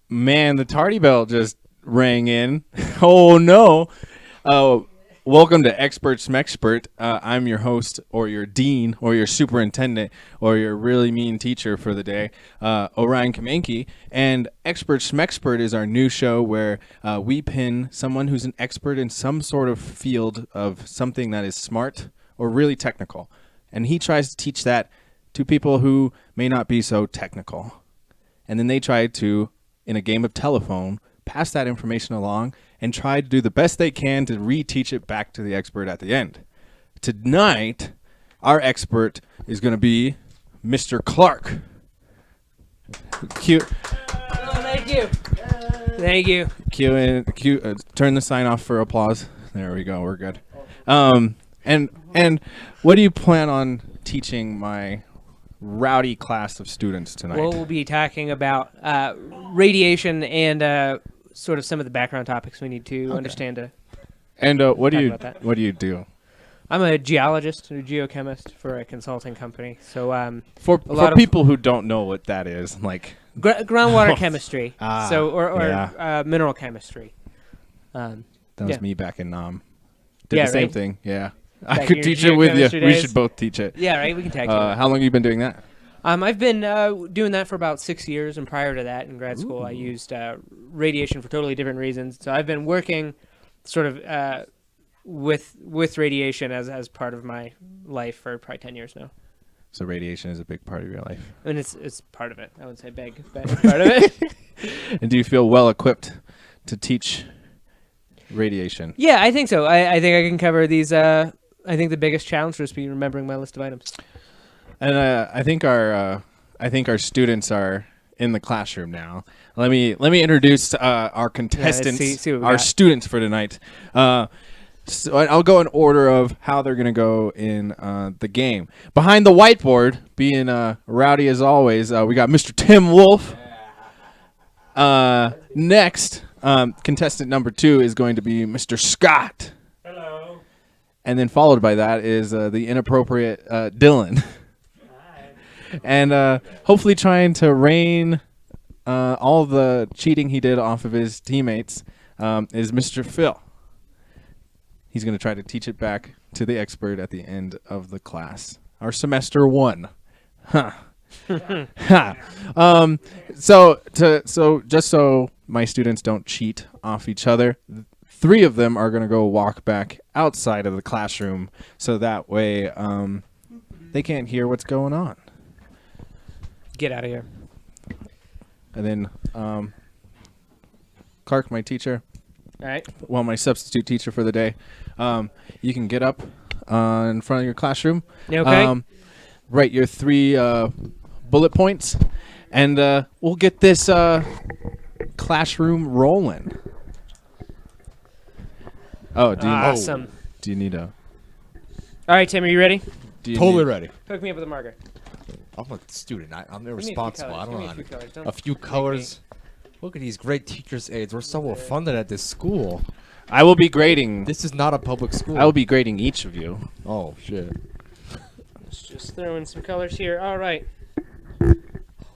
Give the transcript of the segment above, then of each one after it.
Man, the tardy bell just rang in. Oh no! Uh, Welcome to Expert Smexpert. I'm your host, or your dean, or your superintendent, or your really mean teacher for the day, Orion Kamenke. And Expert Smexpert is our new show where we pin someone who's an expert in some sort of field of something that is smart or really technical, and he tries to teach that to people who may not be so technical, and then they try to, in a game of telephone, pass that information along and try to do the best they can to reteach it back to the expert at the end. Tonight, our expert is going to be Mr. Clark. Cue, Oh, thank you. Thank you. turn the sign off for applause. There we go. We're good. And what do you plan on teaching my rowdy class of students tonight? Well, we'll be talking about radiation and sort of some of the background topics we need to understand. And what do about that. you do? I'm a geologist or geochemist for a consulting company. So For lot of- people who don't know what that is, like groundwater chemistry. Or yeah. mineral chemistry. that was yeah. me back in Did Yeah, the same right? thing. Yeah, Back I in could your teach it with you. geochemistry We days? should both teach it. Yeah, right. We can tag team. How long have you been doing that? I've been doing that for about 6 years, and prior to that, in grad school, I used radiation for totally different reasons. So I've been working sort of with radiation as part of my life for probably 10 years now. So radiation is a big part of your life. I mean, it's part of it. I would say big, but part of it. And do you feel well equipped to teach radiation? Yeah, I think so. I think I can cover these. I think the biggest challenge will just be remembering my list of items. And I think our students are in the classroom now. Let me introduce our contestants, see what we our got. students for tonight. So I'll go in order of how they're gonna go in the game. Behind the whiteboard, being rowdy as always, we got Mr. Tim Wolf. Next, contestant number 2 is going to be Mr. Scott. Hello. And then followed by that is the inappropriate Dylan. And hopefully trying to rein all the cheating he did off of his teammates is Mr. Phil. He's going to try to teach it back to the expert at the end of the class. Our semester 1. Huh. So just so my students don't cheat off each other, 3 of them are going to go walk back outside of the classroom so that way they can't hear what's going on. Get out of here. And then Clark, my teacher, All right. well, my substitute teacher for the day, you can get up in front of your classroom. Okay. Write your 3 bullet points, and we'll get this classroom rolling. Oh, Awesome. do you need a? All right, Tim, are you ready? Do you Totally need- ready. Hook me up with a marker. I'm a student. I'm Give me a few irresponsible. colors. I Give me don't a few know. colors. Don't A few make me- colors. Look at these great teachers' aides. We're so well funded at this school. I will be grading. This is not a public school. I will be grading each of you. Oh shit. Let's just throw in some colors here. All right.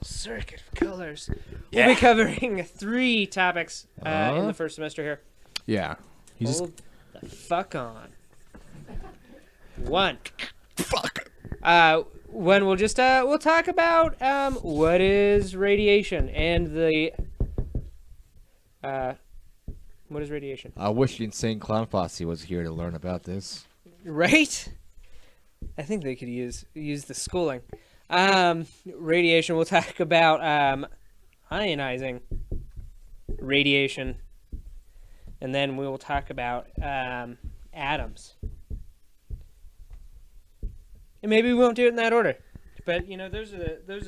Circuit of colors. We'll be covering 3 topics in the first semester here. Yeah. You just Hold the fuck on. 1. Fuck. When we'll just we'll talk about what is radiation and the what is radiation, I wish the insane clown posse was here to learn about this. right? I think they could use the schooling. Radiation. We'll talk about ionizing radiation, and then we will talk about atoms. And maybe we won't do it in that order, but those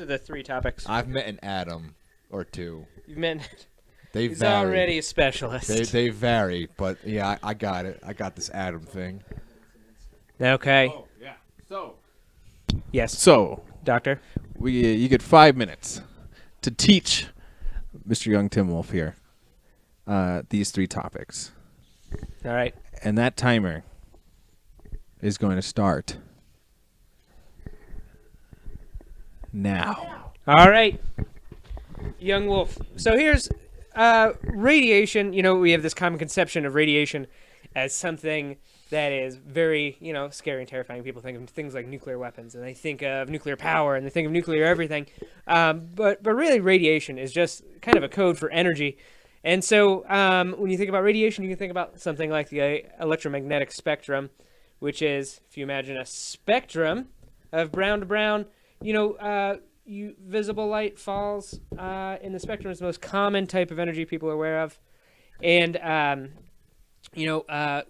are the 3 topics. I've met an atom or 2. You've met. They He's vary. already a specialist. They vary, but yeah, I got it. I got this atom thing. Okay. Oh, yeah. So Yes, doctor. you get 5 minutes to teach Mr. Young Tim Wolf here these 3 topics, All right. and that timer is going to start now. All right. Young Wolf. So here's radiation, we have this common conception of radiation as something that is very, scary and terrifying. People think of things like nuclear weapons, and they think of nuclear power, and they think of nuclear everything. But really, radiation is just kind of a code for energy. And so when you think about radiation, you can think about something like the electromagnetic spectrum, which is, if you imagine a spectrum of brown to brown, visible light falls in the spectrum is the most common type of energy people are aware of. And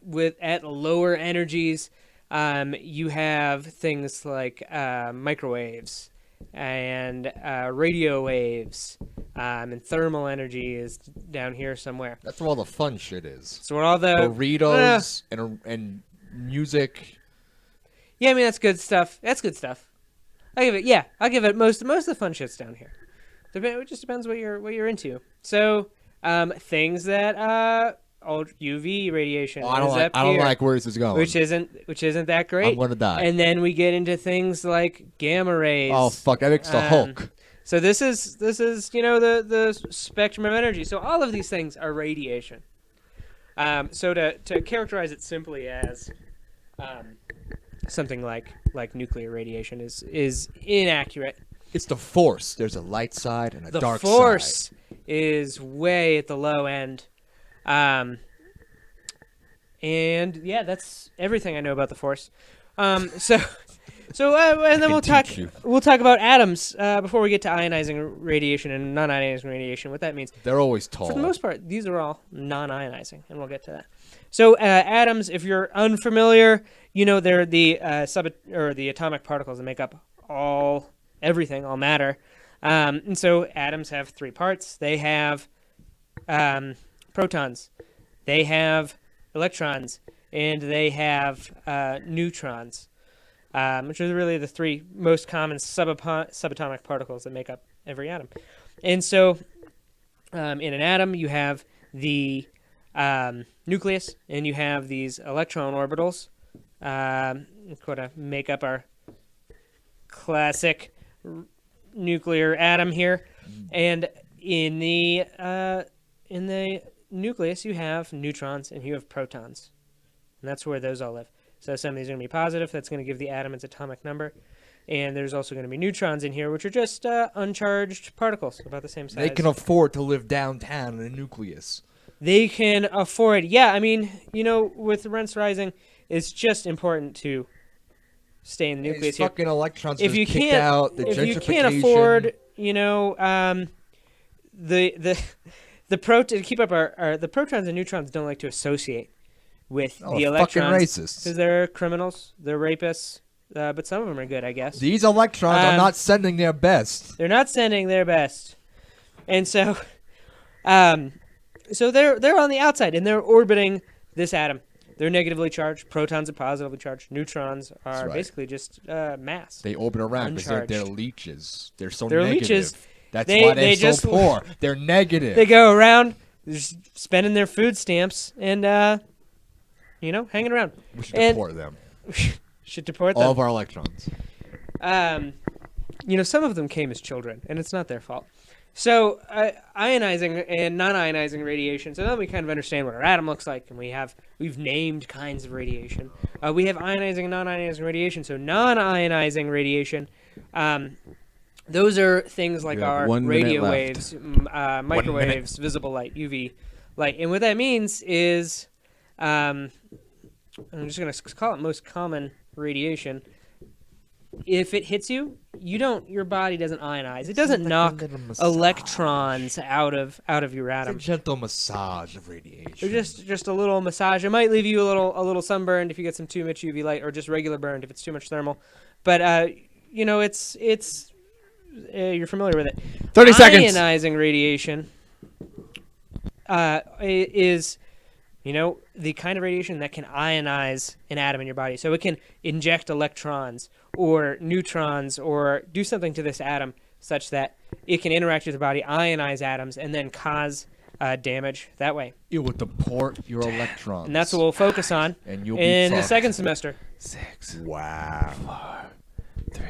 with at lower energies, you have things like microwaves and radio waves, and thermal energy is down here somewhere. That's where all the fun shit is. So what all the burritos and music. Yeah, I mean that's good stuff. I'll give it most of the fun shit's down here. It just depends what you're into. So things that UV radiation. I don't like where this is going. Which isn't that great. I'm gonna die. And then we get into things like gamma rays. Oh fuck! That makes the Hulk. So this is the spectrum of energy. So all of these things are radiation. So to characterize it simply as something like nuclear radiation is inaccurate. It's the force. There's a light side and a dark side. The force is way at the low end. And yeah, that's everything I know about the force. And then we'll talk about atoms before we get to ionizing radiation and non-ionizing radiation. What that means? They're always tall. For the most part, these are all non-ionizing, and we'll get to that. So atoms, if you're unfamiliar, they're the the atomic particles that make up everything, all matter. And so atoms have three parts. They have protons, they have electrons, and they have neutrons, which are really the three most common subatomic particles that make up every atom. And so in an atom, you have the nucleus, and you have these electron orbitals, kind of make up our classic nuclear atom here. And in the nucleus, you have neutrons and you have protons, and that's where those all live. So some of these are going to be positive. That's going to give the atom its atomic number. And there's also going to be neutrons in here, which are just uncharged particles, about the same size. They can afford to live downtown in a nucleus. They can afford, yeah. I mean, with rents rising, it's just important to stay in the nucleus. These fucking electrons if you kicked out, the if gentrification. you can't afford, the to keep up the protons and neutrons don't like to associate with the electrons. Fucking racist. Because they're criminals, they're rapists, but some of them are good, I guess. These electrons are not sending their best. They're not sending their best, and so, so they're on the outside and they're orbiting this atom. They're negatively charged. Protons are positively charged. Neutrons are basically just mass. They orbit around because they're leeches. They're negative. Leeches. That's why they're so poor. They're negative. They go around just spending their food stamps and, hanging around. We should deport them. Should deport them. All of our electrons. Some of them came as children, and it's not their fault. So ionizing and non-ionizing radiation. So now we kind of understand what our atom looks like, and we've named kinds of radiation. We have ionizing and non-ionizing radiation. So non-ionizing radiation, those are things like our radio waves, microwaves, visible light, UV light. And what that means is, I'm just going to call it most common radiation. If it hits you, your body doesn't ionize. It doesn't knock electrons out of your atom. It's a gentle massage of radiation. Or just a little massage. It might leave you a little sunburned if you get some too much UV light, or just regular burned if it's too much thermal. But it's you're familiar with it. 30 seconds. Ionizing radiation is the kind of radiation that can ionize an atom in your body. So it can inject electrons or neutrons or do something to this atom such that it can interact with your body, ionize atoms, and then cause damage that way. It will deport your electrons. And that's what we'll focus on in the second semester. 6. Wow. 4, 3.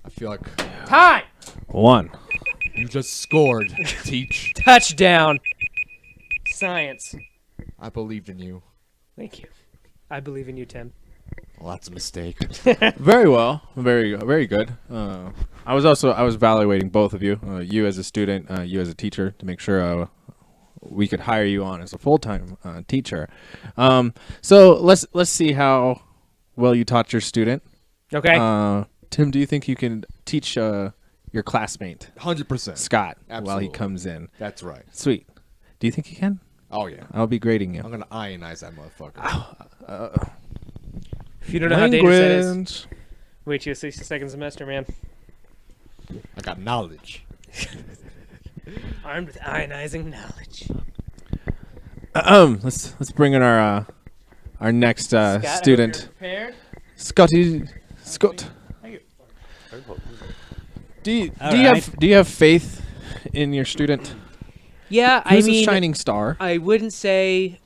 I feel like Time! 1. You just scored, Teach. Touchdown. science. I believed in you. Thank you. I believe in you, Tim. Well, that's a mistake. Very well. Very good. I was evaluating both of you, you as a student, you as a teacher, to make sure we could hire you on as a full-time teacher. So let's see how well you taught your student. Okay. Tim, do you think you can teach your classmate 100%. Scott while Absolutely. he comes in? That's right. Sweet. Do you think you can? Oh, yeah. I'll be grading you. I'm going to ionize that motherfucker. If you don't know how data set is, Language. wait till you see the second semester, man. I got knowledge. Armed with ionizing knowledge. Let's bring in our next Scott, I hope you're student. prepared. Scott. Do you have faith in your student? Yeah, Who's I mean, a shining star? I wouldn't say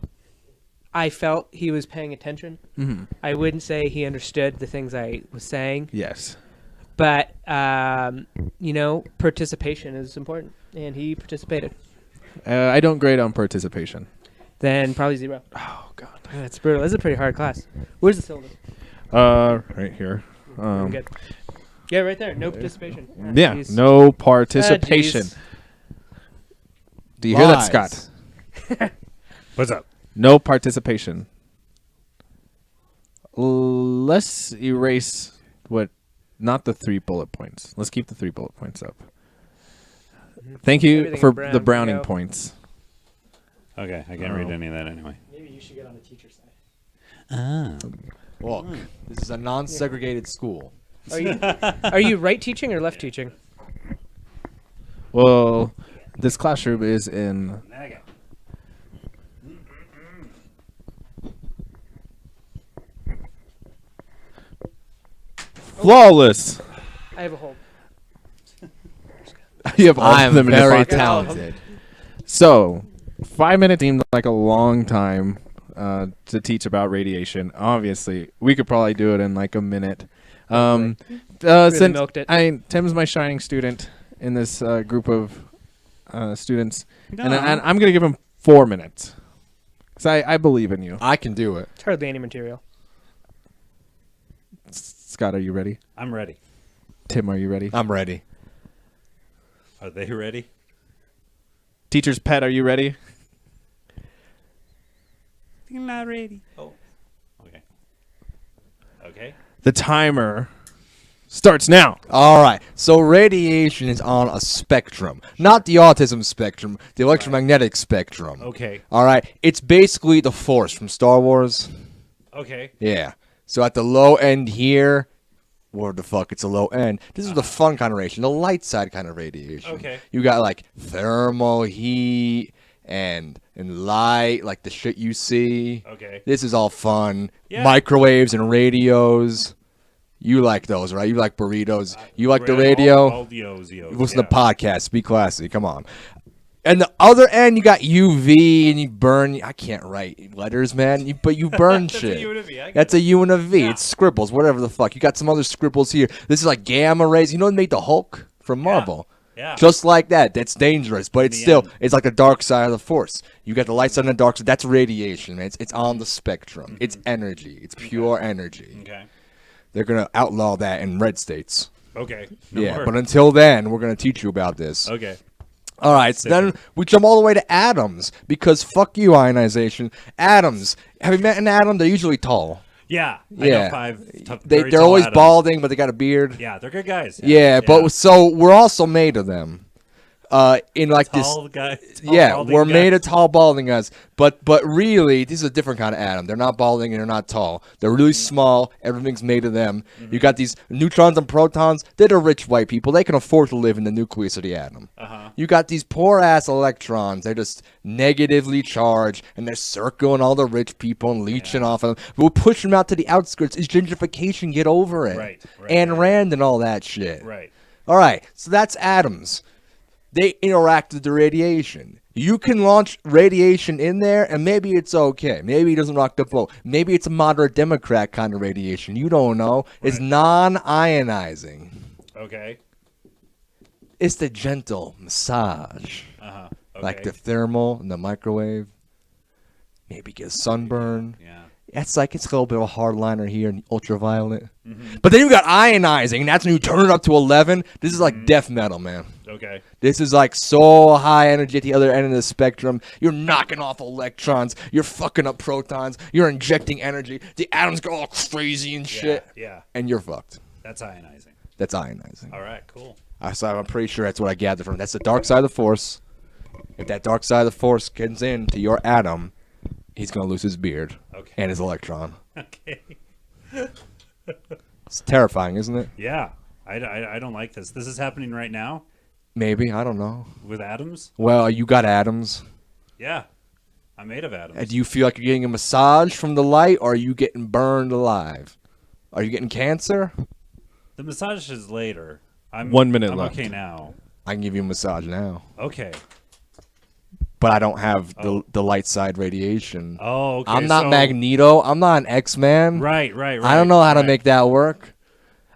I felt he was paying attention. Mm-hmm. I wouldn't say he understood the things I was saying. Yes. But, participation is important, and he participated. I don't grade on participation. Then probably 0. Oh God. Yeah, that's brutal. That's a pretty hard class. Where's the syllabus? Right here. I'm good. Yeah, right there. No participation. Yeah, Jeez. no participation. jeez. Do you hear that, Lies. Scott? What's up? No participation. Let's erase not the 3 bullet points. Let's keep the 3 bullet points up. Thank you Everything for in brown, the browning go. points. Okay, I can't read any of that anyway. Maybe you should get on the teacher side. Ah. Look, this is a non-segregated school. Are you right teaching or left teaching? Well, this classroom is in. Flawless. I have a hole. You have all I of am them in your very pocket. talented. So, 5 minutes seemed like a long time to teach about radiation. Obviously, we could probably do it in like a minute. Since milked it. Tim's my shining student in this group of students, and I'm gonna give him 4 minutes. Cause I believe in you. I can do it. It's hardly any material. Scott, are you ready? I'm ready. Tim, are you ready? I'm ready. Are they ready? Teacher's pet, are you ready? I'm not ready. Oh. Okay. Okay. The timer starts now. All right. So radiation is on a spectrum, not the autism spectrum, the electromagnetic spectrum. Okay. All right. It's basically the Force from Star Wars. Okay. Yeah. So at the low end here, where the fuck it's a low end. This is the fun kind of radiation, the light side kind of radiation. Okay. You got like thermal heat and light, like the shit you see. Okay. This is all fun. Yeah. Microwaves and radios. You like those, right? You like burritos. You like the radio. All the Ozios. Listen to podcasts. Be classy. Come on. And the other end, you got UV, and you burn. I can't write letters, man. But you burn That's shit. a U and a V. I get That's it. a U and a V. Yeah. It's scribbles, whatever the fuck. You got some other scribbles here. This is like gamma rays. You know what made the Hulk from Marvel? Yeah. Just like that. That's dangerous, but it's the still, end. it's like the dark side of the Force. You got the light side and the dark side. That's radiation, man. It's on the spectrum. It's energy. It's pure energy. Okay. They're going to outlaw that in red states. Okay. No Yeah, more. but until then, we're going to teach you about this. Okay. All right, so then we jump all the way to atoms, because fuck you, ionization. Atoms. Have you met an atom? They're usually tall. Yeah. I Yeah. know 5 They're tall always atoms. balding, but they got a beard. Yeah, they're good guys. Yeah, but so we're also made of them. In like tall guys. yeah, we're made of tall balding guys, but really, this is a different kind of atom. They're not balding and they're not tall. They're really small. Everything's made of them. You got these neutrons and protons. They're the rich white people. They can afford to live in the nucleus of the atom. You got these poor ass electrons. They're just negatively charged, and they're circling all the rich people and leeching off of them. We'll push them out to the outskirts. Is gentrification? Get over it. Right, Ayn Rand and all that shit. Right. All right, so that's atoms. They interact with the radiation. You can launch radiation in there, and maybe it's okay. Maybe it doesn't rock the boat. Maybe it's a moderate Democrat kind of radiation. You don't know. It's non-ionizing. Okay. It's the gentle massage, Okay. like the thermal and the microwave. maybe get a sunburn. Yeah. It's a little bit of a hard liner here in ultraviolet. But then you got ionizing, and that's when you turn it up to 11. This is like death metal, man. Okay. This is like so high energy at the other end of the spectrum. You're knocking off electrons. You're fucking up protons. You're injecting energy. The atoms go all crazy and shit. Yeah. And you're fucked. That's ionizing. That's ionizing. All right. Cool. So I'm pretty sure that's what I gathered from. That's the dark side of the force. If that dark side of the force gets into your atom, he's gonna lose his beard and his electron. Okay. It's terrifying, isn't it? Yeah. I don't like this. This is happening right now Maybe, I don't know. with atoms. Well, you got atoms. Yeah. I'm made of atoms. Do you feel like you're getting a massage from the light, or are you getting burned alive? Are you getting cancer? The massage is later. I'm 1 minute I'm left. okay now. I can give you a massage now, Okay. but I don't have the light side radiation. Oh, okay. I'm not so- Magneto. I'm not an X-Man. Right. I don't know how to make that work.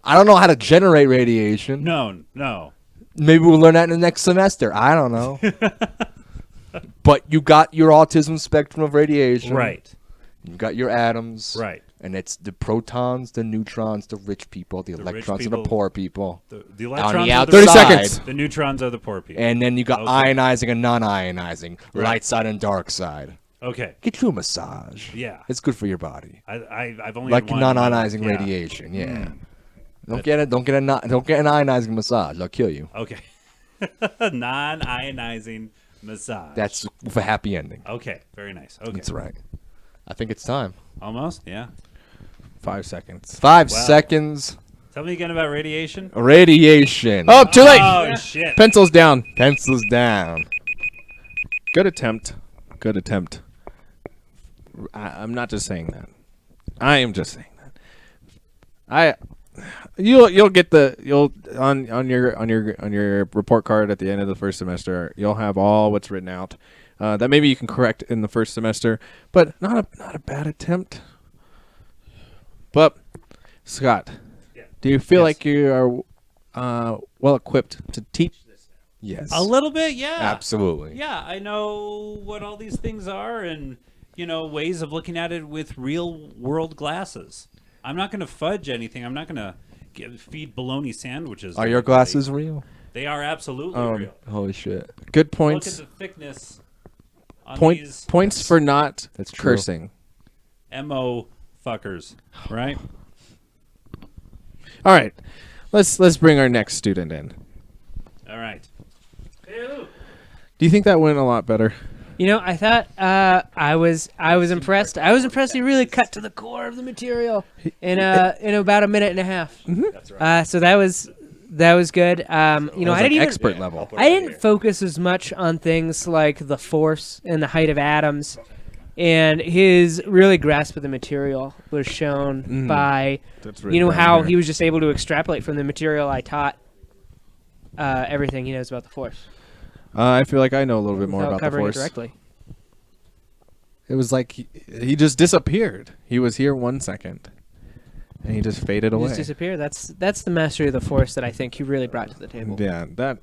I don't know how to generate radiation. No. Maybe we'll learn that in the next semester. I don't know. But you got your autism spectrum of radiation. Right. You got your atoms. Right. And it's the protons, the neutrons, the rich people, the rich electrons, and the people. poor people. The electrons the are outside. 30 seconds. The neutrons are the poor people. And then you got Okay. ionizing and non-ionizing, Right. light side and dark side. Okay. Get you a massage. Yeah. It's good for your body. I've only Like had one. non-ionizing Yeah. radiation. Yeah. Don't get an ionizing massage. I'll kill you. Okay. Non-ionizing massage. That's with a happy ending. okay. Very nice. Okay. That's right. I think it's time. Almost. Yeah. 5 seconds. 5 Wow. seconds. Tell me again about radiation. Radiation. Oh, too late. Oh shit. Pencils down. Pencils down. Good attempt. Good attempt. I'm not just saying that. I am just saying that. You'll get on your report card at the end of the first semester. You'll have all what's written out. That maybe you can correct in the first semester, but not a bad attempt. But Scott, do you feel like you are well equipped to teach this? Yes. A little bit. Yeah. Absolutely. Yeah. I know what all these things are, and ways of looking at it with real world glasses. I'm not going to fudge anything. I'm not going to feed bologna sandwiches. Are to your anybody. glasses real? They are absolutely real. Holy shit. Good Look points. at the thickness on Points these for not That's true. cursing. MO fuckers, right? All right, let's bring our next student in. All right. Do you think that went a lot better? I thought I was impressed. I was impressed. He really cut to the core of the material in about a minute and a half. That's right. So that was good. I didn't even expert level. I didn't focus as much on things like the force and the height of atoms, and his really grasp of the material was shown by That's written down how here. he was just able to extrapolate from the material I taught everything he knows about the force. I feel like I know a little bit more without about the covering force. it directly. It was like he just disappeared. He was here 1 second, and he just faded away. Just disappear. That's the mastery of the force that I think he really brought to the table. Yeah, that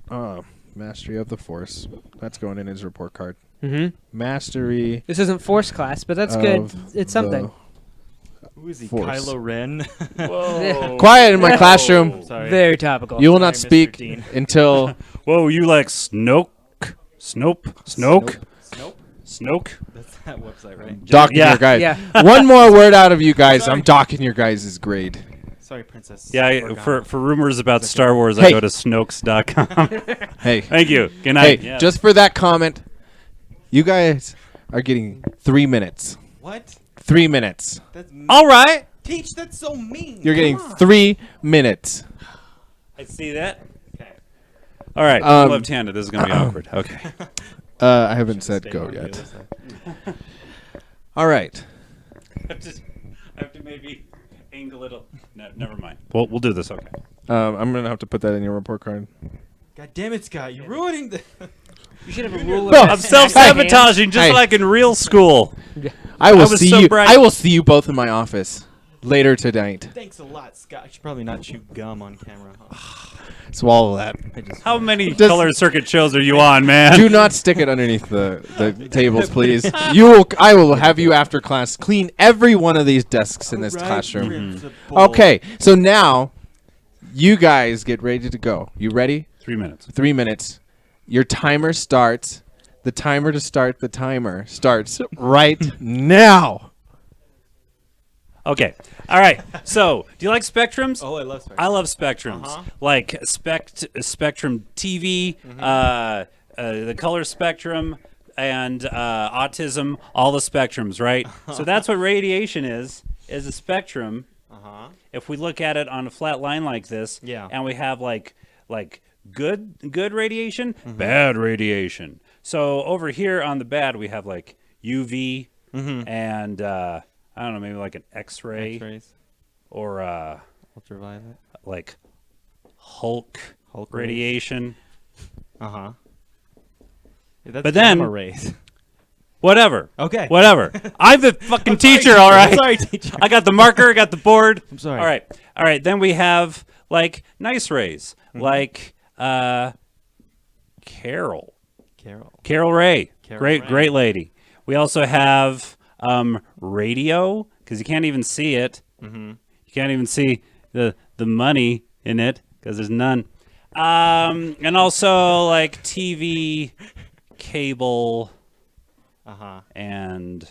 mastery of the force. That's going in his report card. Mm-hmm. Mastery. This isn't force class, but that's good. of It's something. Who is he? Force. Kylo Ren? Whoa. Quiet in my classroom. Sorry. Very topical. You will not Sorry, Mr. speak Dean. until Whoa, you like Snoke? Snoke? Nope. Snoke? That's that website, right? docking Yeah. your guys. Yeah. One more word out of you guys. Sorry. I'm docking your guys' grade. Sorry, Princess. Yeah, Organa. for rumors about Star Wars, Hey. I go to Snokes.com. Hey, Thank you. Good hey, night. Yeah. just for that comment, you guys are getting 3 minutes. What? 3 minutes. That's All right. Teach. That's so mean. You're getting Come on. 3 minutes. I see that. Okay. All right. Left-handed. This is going to be awkward. Okay. I haven't said Stay go on the yet. other side. All right. I have to maybe angle it. No, never mind. We'll do this. Okay. I'm gonna have to put that in your report card. God damn it, Scott! You're ruining the. You should have a rule. No, of I'm self-sabotaging just Hey. like in real school. I will was see so you. bright. I will see you both in my office later tonight. Thanks a lot, Scott. I should probably not chew gum on camera. Huh? Swallow that. I just How many Does- color circuit shows are you on, man? Do not stick it underneath the tables, please. I will have you after class clean every one of these desks in this Right, classroom. principal. Okay, so now you guys get ready to go. You ready? 3 minutes. 3 minutes. Your timer starts. The timer to start the timer starts right now. Okay. All right. So, do you like spectrums? Oh, I love spectrum. I love spectrums. Like Spectrum TV, the color spectrum, and autism. All the spectrums, right? So that's what radiation is a spectrum. If we look at it on a flat line like this, Yeah. and we have like good radiation, bad radiation. So over here on the bad, we have like UV and I don't know, maybe like an X-ray X-rays, or ultraviolet. like Hulk Hulk radiation. Yeah, that's But then- gamma rays. Whatever. Okay. Whatever. I'm the fucking teacher, all right? Sorry, teacher. I got the marker, I got the board. I'm sorry. All right. All right. Then we have like nice rays, like Carol Ray. Carol Great Ray. great lady. We also have radio because you can't even see it. You can't even see the money in it because there's none. And also like TV, cable, and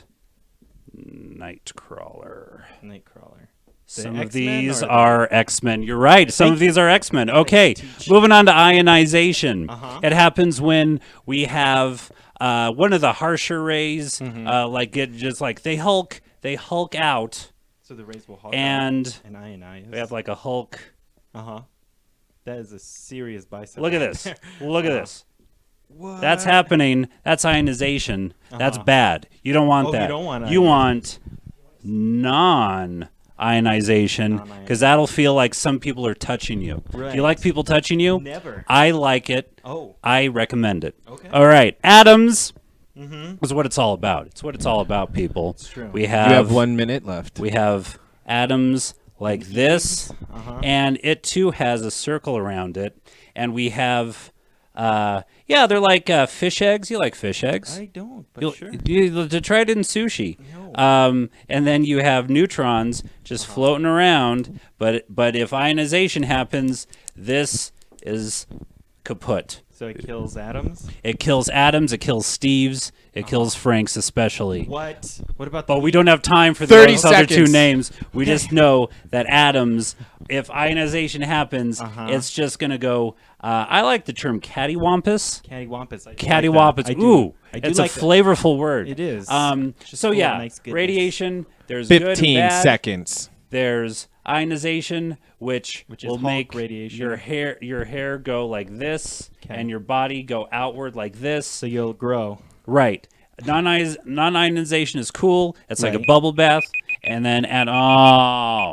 Nightcrawler. Nightcrawler. Some of X-Men these or the- are X-Men. You're right. Some of these are X-Men. Okay, moving on to ionization. It happens when we have one of the harsher rays, like it just like they hulk out, So the rays will hog and and ionize. we have like a Hulk. That is a serious bicep. Look at right this. there. Look at this. What? That's happening. That's ionization. That's bad. You don't want Oh, you that. don't want You ionization. want non-ionization because that'll feel like some people are touching you. Do Right. you like people touching you? Never. I like it. Oh. I recommend it. Okay. All right. Atoms is what it's all about. It's what it's all about, people. It's true. We You have have 1 minute left. we have atoms like this, and it too has a circle around it. And we have, they're like fish eggs. You like fish eggs? I don't, but You'll, sure. to try it in sushi. No. And then you have neutrons just floating around. But if ionization happens, this is kaput. So it kills atoms? It kills Adams. It kills Steves. It kills Franks especially. What? What about But the we don't have time for 30 those other two seconds. names. We just know that atoms, if ionization happens, Uh-huh. it's just going to go. I like the term cattywampus. cattywampus? I do Cattywampus. like that. I do. Ooh, I do it's like a that. flavorful word. It is. Just So full of yeah, nice goodness. radiation. There's good and 15 bad. seconds. There's ionization, which Which is will Hulk make radiation. your hair go like this, 'Kay. and your body go outward like this. So you'll grow. Right. Non-ionization is cool. It's like a Right. bubble bath, and then add Oh,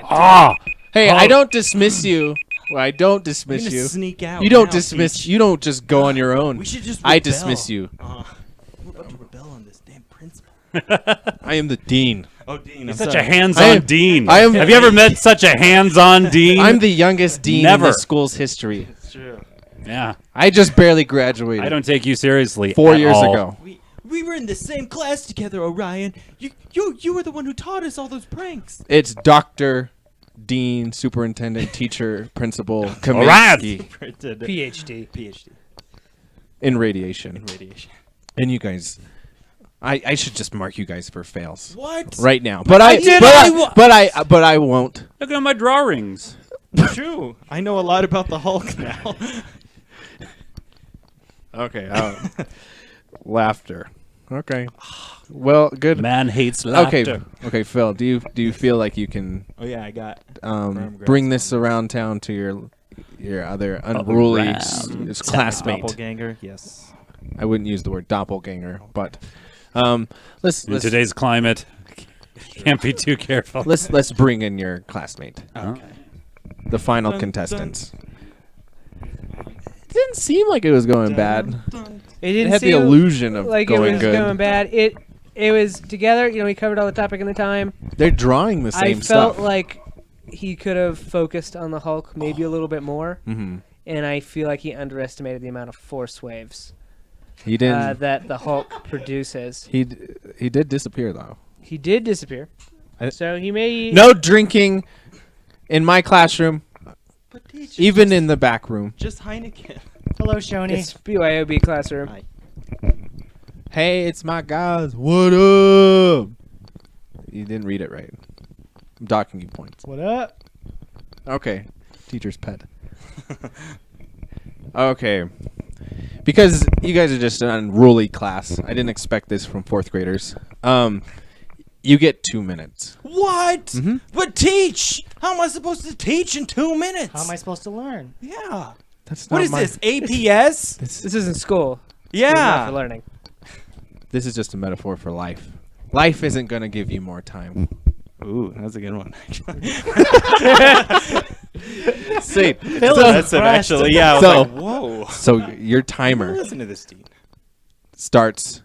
ah. Hey, Oh. I don't dismiss you. Well, I don't dismiss You're gonna you. sneak out. You don't now, dismiss. Peach. You don't just go on your own. We should just I rebel. dismiss you. We're about to rebel on this damn principle. I am the dean. Oh, Dean, He's I'm such sorry. a hands-on I am- dean. I am- Have you ever met such a hands-on dean? I'm the youngest dean Never. in the school's history. It's true. Yeah. I just barely graduated. I don't take you seriously. 4 at years all. ago. We were in the same class together, Orion. You were the one who taught us all those pranks. It's Dr. Dean, Superintendent, Teacher, Principal, Orion! Kaminsky PhD. PhD in radiation. in radiation. And you guys, I should just mark you guys for fails What? right now. But did. but I won't. Look at my drawings. True. I know a lot about the Hulk now. Okay. Laughter. Okay. Well, good. Man hates laughter. Okay. Okay, Phil. Do you feel like you can Oh yeah, I got. bring this around town to your other unruly classmate? Doppelganger. Yes. I wouldn't use the word doppelganger, but let's In today's climate, can't be too careful. let's bring in your classmate, Okay. the final Dun, contestants. It didn't seem like it was going bad. It It didn't had the seem illusion of like going it was good. going bad. it was together. We covered all the topic in the time. They're drawing the same I felt stuff. like he could have focused on the Hulk maybe a little bit more, Mm-hmm. and I feel like he underestimated the amount of force waves He didn't. that the Hulk produces. He did disappear though. He did disappear, so he may. No drinking in my classroom, But teacher, even in the back room. just Heineken. Hello, Shoni. It's BYOB classroom. Hi. Hey, it's my guys. What up? You didn't read it right. I'm docking you points. What up? Okay. Teacher's pet. Okay. Because you guys are just an unruly class. I didn't expect this from fourth graders. You get 2 minutes. What? Mhm. But teach. How am I supposed to teach in 2 minutes? How am I supposed to learn? Yeah. That's What not is my- this? APS? This isn't school. School's not Yeah. for learning. This is just a metaphor for life. Life isn't going to give you more time. Ooh, that's a good one. See, That's it, actually. Yeah. I was So- like, whoa. so your timer Listen to this, Dean. starts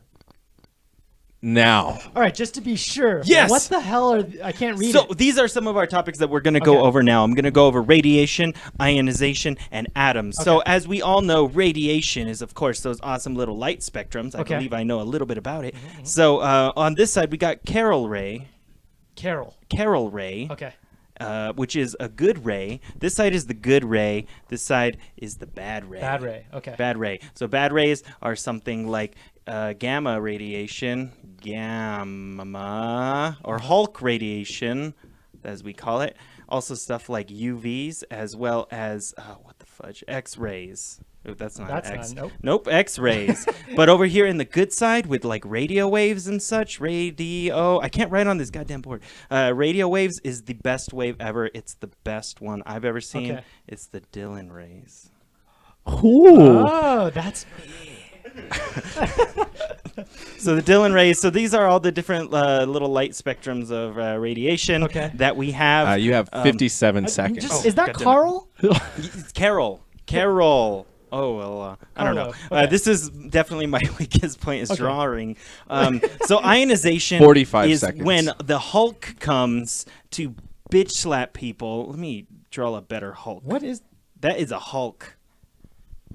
now. All right, just to be sure. Yes! What the hell are... I can't read So it. these are some of our topics that we're going to go Okay. over now. I'm going to go over radiation, ionization, and atoms. So Okay. as we all know, radiation is, of course, those awesome little light spectrums. I Okay. believe I know a little bit about it. So on this side, we got Carol ray. Carol. Carol ray. Okay. Which is a good ray. This side is the good ray. This side is the bad ray. Bad ray. Okay. Bad ray. So bad rays are something like gamma radiation, gamma, or Hulk radiation, as we call it. Also stuff like UVs, as well as what the fudge, X-rays. Oh, that's not That's X. not- nope. Nope, X-rays. But over here in the good side with like radio waves and such, radio. I can't write on this goddamn board. Radio waves is the best wave ever. It's the best one I've ever seen. Okay. It's the Dylan rays. Ooh. Oh, that's... So the Dylan rays. So these are all the different little light spectrums of radiation Okay. that we have. You have 57 seconds. Just, is that goddamn it. Carl? It's Carol. Carol. Oh well, I don't know. Carlo. Okay. This is definitely my weakest point is Okay. drawing. So ionization 45 is seconds. when the Hulk comes to bitch slap people. Let me draw a better Hulk. What is... That is a Hulk.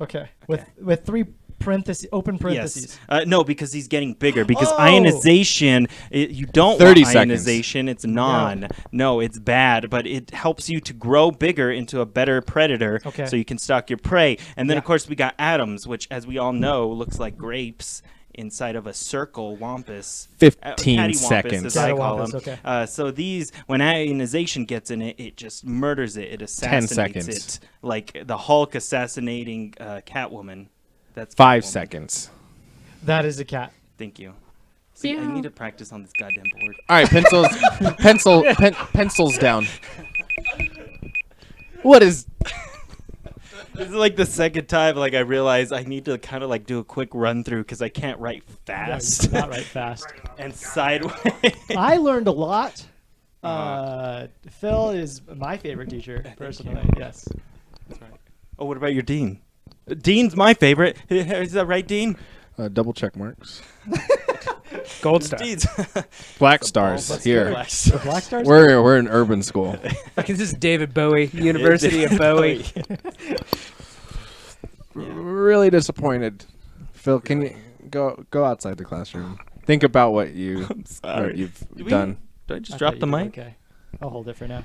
Okay. With three parentheses, open parentheses. Yes. No, because he's getting bigger. Because Oh. ionization, you don't 30 want seconds. ionization. It's non. No, it's bad. But it helps you to grow bigger into a better predator, Okay. so you can stalk your prey. And then, Yeah. of course, we got atoms, which, as we all know, looks like grapes inside of a circle wampus. 15 cattywampus, seconds. as I call Cattywampus, them. okay. So these, when ionization gets in it, it just murders it. It assassinates seconds. it, like the Hulk assassinating Catwoman. That's 5 Catwoman. seconds. That is a cat. Thank you. See, I need to practice on this goddamn board. All right, pencils down. What is... This is like the second time like I realized I need to kind of like do a quick run through because I can't write fast Not right fast. and sideways. I learned a lot. Phil is my favorite teacher, personally. Yes. Oh, what about your dean? Dean's my favorite. Is that right, Dean? double check marks. Gold star. Dean's. Black stars here. The Black Stars? We're an urban school. Like, this is David Bowie, University of Bowie. Really disappointed. Phil, can you go outside the classroom? Think about what sorry. what you've Did we- done. Did I just I drop thought the you did mic? Okay. I'll hold it for now.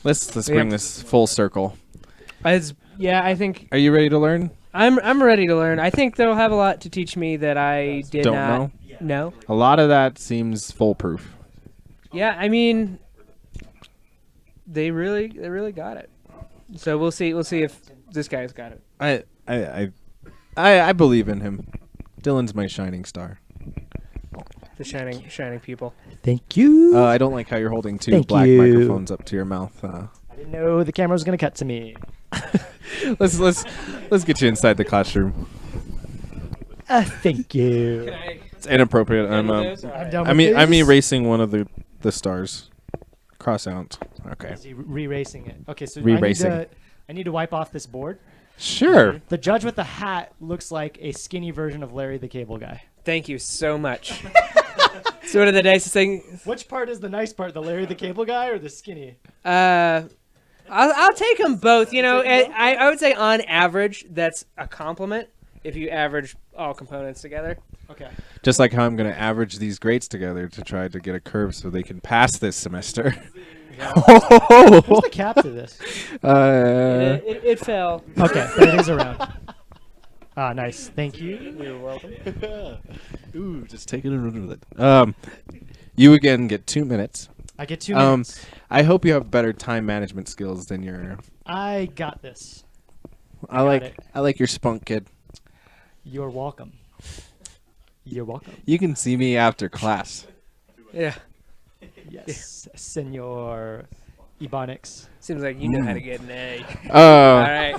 Let's Yeah. bring this full circle. Yeah, I think Are you ready to learn? I'm ready to learn. I think they'll have a lot to teach me that I did Don't not know. A lot of that seems foolproof. Yeah, I mean, they really got it. So we'll see if this guy's got it. I believe in him. Dylan's my shining star. The shining people. Thank you. I don't like how you're holding two Thank black you. microphones up to your mouth. I didn't know the camera was going to cut to me. Let's get you inside the classroom. Thank you. It's inappropriate. I'm done with I'm this. erasing one of the stars. Cross out. Okay. Is he re-racing it? Okay, so Re-racing. I need to I need to wipe off this board. Sure. The judge with the hat looks like a skinny version of Larry the Cable Guy. Thank you so much. So what are the nicest thing? Which part is the nice part, the Larry the Cable Guy or the skinny? I'll take them both. You know, I would say on average that's a compliment if you average all components together. Okay. Just like how I'm going to average these grades together to try to get a curve so they can pass this semester. Who's the cap to this? It fell. Okay, but it is around. Ah, nice. Thank you. You're welcome. Ooh, just taking it with it. You again get 2 minutes. I get 2 minutes. I hope you have better time management skills than your. I got this. I like your spunk, kid. You're welcome. You're welcome. You can see me after class. Yeah. Yes, Senor Ebonics. Seems like you know how to get an A. All right.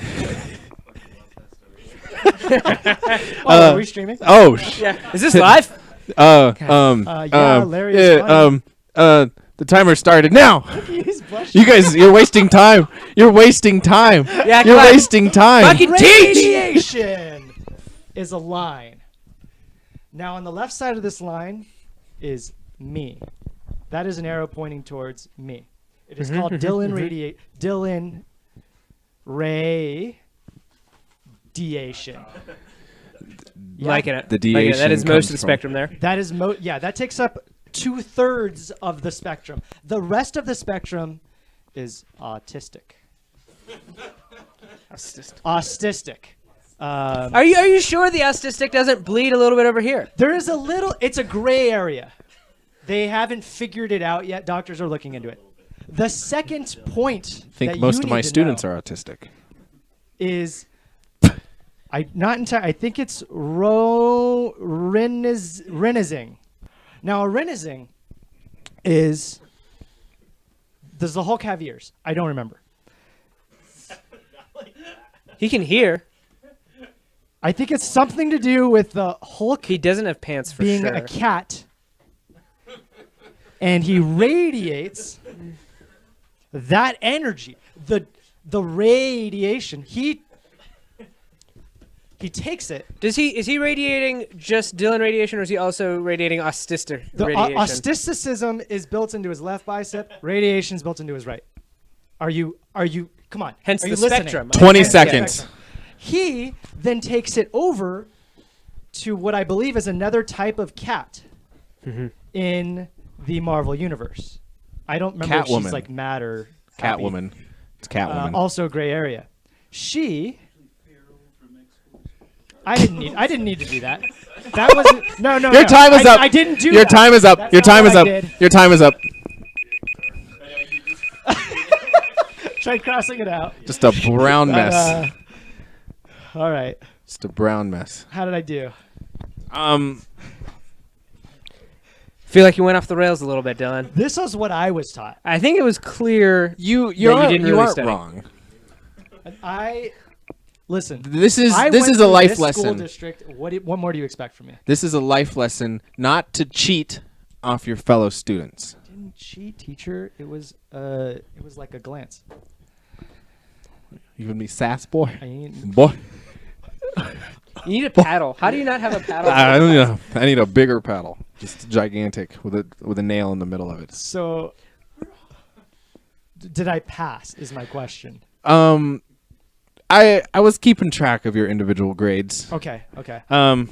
Are we streaming? Oh, Yeah. Is this live? Larry is funny. The timer started now. He's blushing. You guys, you're wasting time. You're wasting time. Yeah, You're come on. wasting time. Fucking teach. Radiation is a line. Now, on the left side of this line is me. That is an arrow pointing towards me. It is called Dylan radiation. Liking it. The Liking it. That deation is most comes of the from- spectrum there. That is that takes up 2/3 of the spectrum. The rest of the spectrum is autistic. Autistic. Are you sure the autistic doesn't bleed a little bit over here? There is a little. It's a gray area. They haven't figured it out yet. Doctors are looking into it. The second point I think that most you of my need to students know are autistic. is I think it's renizing. Now a renizing is does the Hulk have ears? I don't remember. He can hear. I think it's something to do with the Hulk He doesn't have pants for being sure. a cat, and he radiates that energy, the radiation. He takes it. Is he radiating just Dylan radiation, or is he also radiating autistic The radiation? austicism is built into his left bicep. Radiation is built into his right. Are you? Come on. Hence Are the you listening? spectrum. 20 Yeah. seconds. He then takes it over to what I believe is another type of cat in the Marvel universe. I don't remember if Catwoman. she's like mad or happy. Catwoman. It's Catwoman. Also gray area. I didn't need to do that. That wasn't. No. Your time is up. I didn't do Your that. time is up. That's Your not time what is I up. did. Your time is up. Try crossing it out. Just a brown mess. All right. Just a brown mess. How did I do? Feel like you went off the rails a little bit, Dylan. This was what I was taught. I think it was clear. You you aren't, didn't you really aren't study. wrong. Listen. This is I this went is a through life this School lesson. district. What more do you expect from me? This is a life lesson not to cheat off your fellow students. Didn't cheat, teacher. It was like a glance. You and me sass boy. I mean, Boy. You need a paddle. How do you not have a paddle? I don't know. I need a bigger paddle. Just gigantic with a nail in the middle of it. so did I pass? Is my question. I was keeping track of your individual grades. Okay. I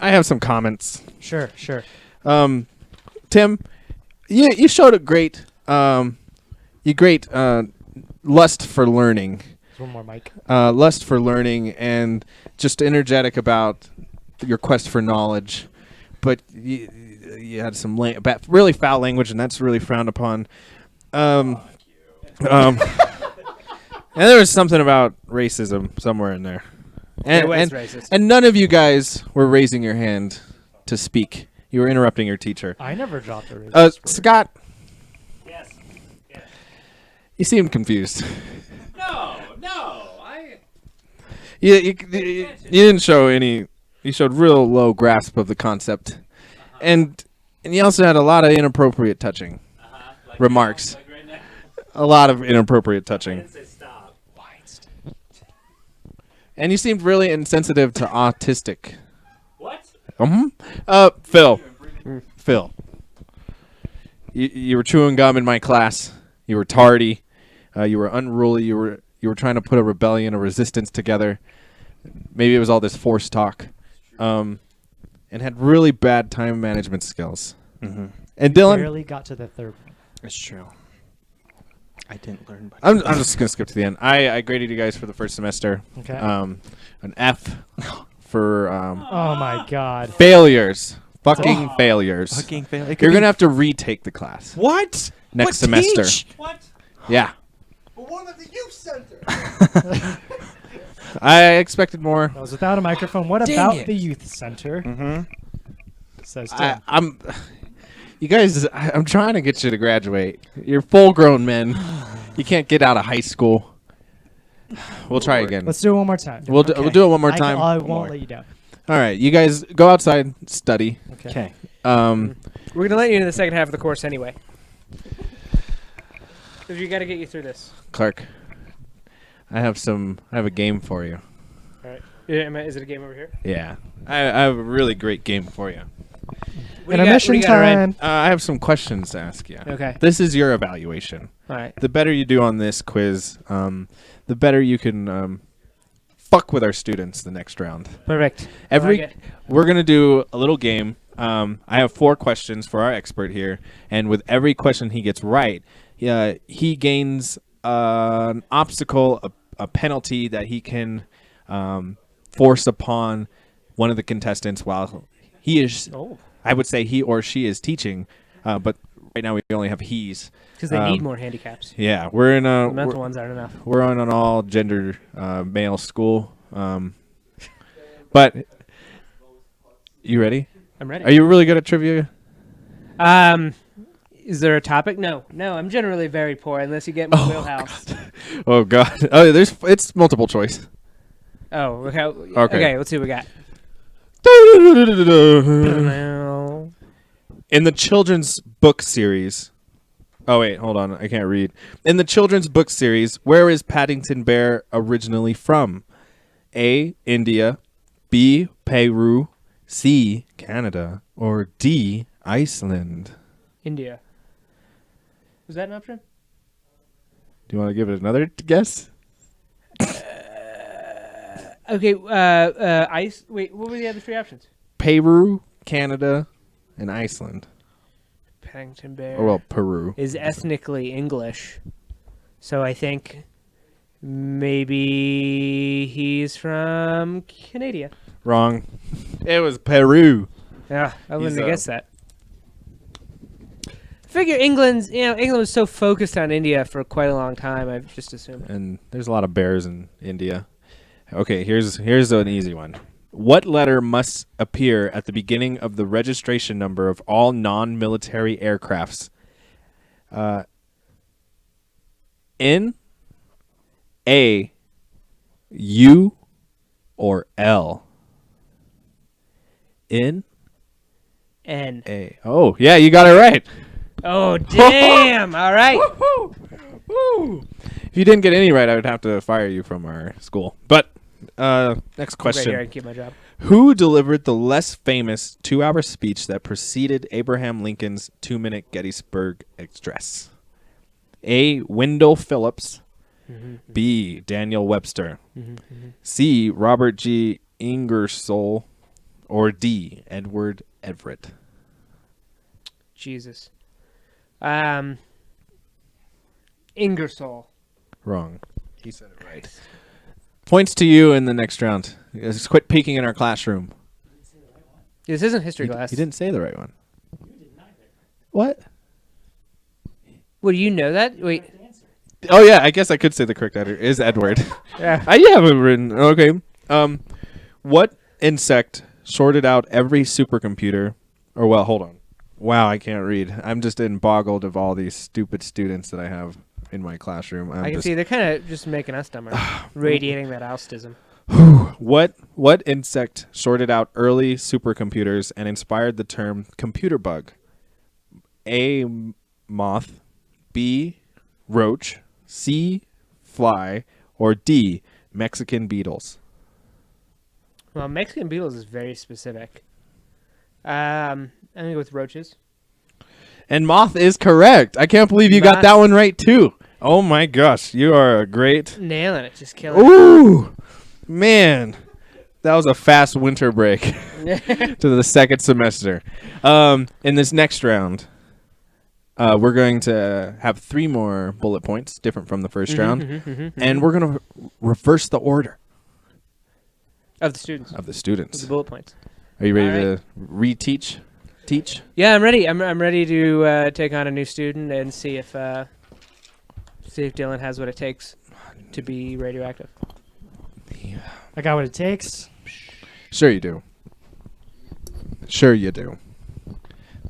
have some comments. Sure. Tim, you showed a great lust for learning. One more, Mike. Lust for learning and just energetic about your quest for knowledge. But you had some really foul language, and that's really frowned upon. And there was something about racism somewhere in there. It was racist. And none of you guys were raising your hand to speak. You were interrupting your teacher. I never dropped a racist word. Scott, Yes. you seemed confused. No. You didn't show any. You showed real low grasp of the concept, and you also had a lot of inappropriate touching remarks. Like right now. A lot of inappropriate touching. Say stop. And you seemed really insensitive to autistic. What? Phil. Phil. You were chewing gum in my class. You were tardy. You were unruly. You were trying to put a rebellion, a resistance together. Maybe it was all this force talk. And had really bad time management skills. Mm-hmm. And Dylan, Barely got to the third one. It's true. I didn't learn. I'm just gonna skip to the end. I graded you guys for the first semester. Okay. An F for Oh my God. failures. Fucking failures. Fucking fail. You're gonna have to retake the class What? next What semester. teach? What? Yeah. But one at the youth center. I expected more. That was without a microphone. What Dang about it. the youth center? Mm-hmm. Says Tim. You guys. I'm trying to get you to graduate. You're full-grown men. You can't get out of high school. We'll try again. Let's do it one more time. We'll do it one more time. I won't let you down. All right, you guys go outside, study. Okay. Um, We're gonna let you into the second half of the course anyway. Because you got to get you through this. Clark, I have a game for you. All right. Is it a game over here? Yeah, I have a really great game for you. What do you got- Intermission what do you got, Ryan? time. I have some questions to ask you. Okay. This is your evaluation. All right. The better you do on this quiz, the better you can fuck with our students the next round. Perfect. I like it. We're gonna do a little game. I have 4 questions for our expert here, and with every question he gets right, he gains an obstacle, a penalty that he can force upon one of the contestants while he is. Oh. I would say he or she is teaching, but right now we only have he's. Because they need more handicaps. Yeah, we're in a The mental ones aren't enough. we're on an all gender male school. But you ready? I'm ready. Are you really good at trivia? Is there a topic? No. I'm generally very poor unless you get my wheelhouse. Oh God! Oh, it's multiple choice. Oh, okay. Okay. Okay, let's see what we got. In the children's book series. Oh wait, hold on. I can't read. In the children's book series, where is Paddington Bear originally from? A. India, B. Peru, C. Canada, or D. Iceland? India. Was that an option? Do you want to give it another guess? Okay. Ice. Wait. What were the other 3 options? Peru, Canada, and Iceland. Paddington Bear. Or well, Peru. Is ethnically English, so I think maybe he's from Canada. Wrong. It was Peru. Yeah, I wouldn't He's, have guessed that. Figure England was so focused on India for quite a long time. I've just assumed. And there's a lot of bears in India. Okay, here's an easy one. What letter must appear at the beginning of the registration number of all non-military aircrafts? N, A, U, or L? N, N. A. Oh, yeah, you got it right. Oh damn! All right. If you didn't get any right, I would have to fire you from our school. But next question. Right here, I can keep my job. Who delivered the less famous 2-hour speech that preceded Abraham Lincoln's 2-minute Gettysburg Address? A. Wendell Phillips. B. Daniel Webster. C. Robert G. Ingersoll. Or D. Edward Everett. Jesus. Ingersoll. Wrong. He said it right. Points to you in the next round. Just quit peeking in our classroom. This isn't history class. You didn't say the right one. What? Well, do you know that? Wait. Oh yeah, I guess I could say the correct answer is Edward. Yeah. I have it written. Okay. What insect sorted out every supercomputer? Or well, hold on. Wow, I can't read. I'm just boggled of all these stupid students that I have in my classroom. I can see they're kind of just making us dumber, radiating that autism. What insect sorted out early supercomputers and inspired the term computer bug? A. Moth, B. Roach, C. Fly, or D. Mexican beetles? Well, Mexican beetles is very specific. I'm gonna go with roaches. And moth is correct. I can't believe you got Moth. that one right too. Oh my gosh, you are a great. Nailing it, just killing Ooh, man, that was a fast winter break it. to the second semester. In this next round, we're going to have 3 more bullet points, different from the first round, and we're going to reverse the order Of the students. of the Of students. the bullet points. Are you ready All to reteach? Teach? Yeah, I'm ready. I'm ready to take on a new student and see if Dylan has what it takes to be radioactive. I got what it takes. Sure you do. Sure you do.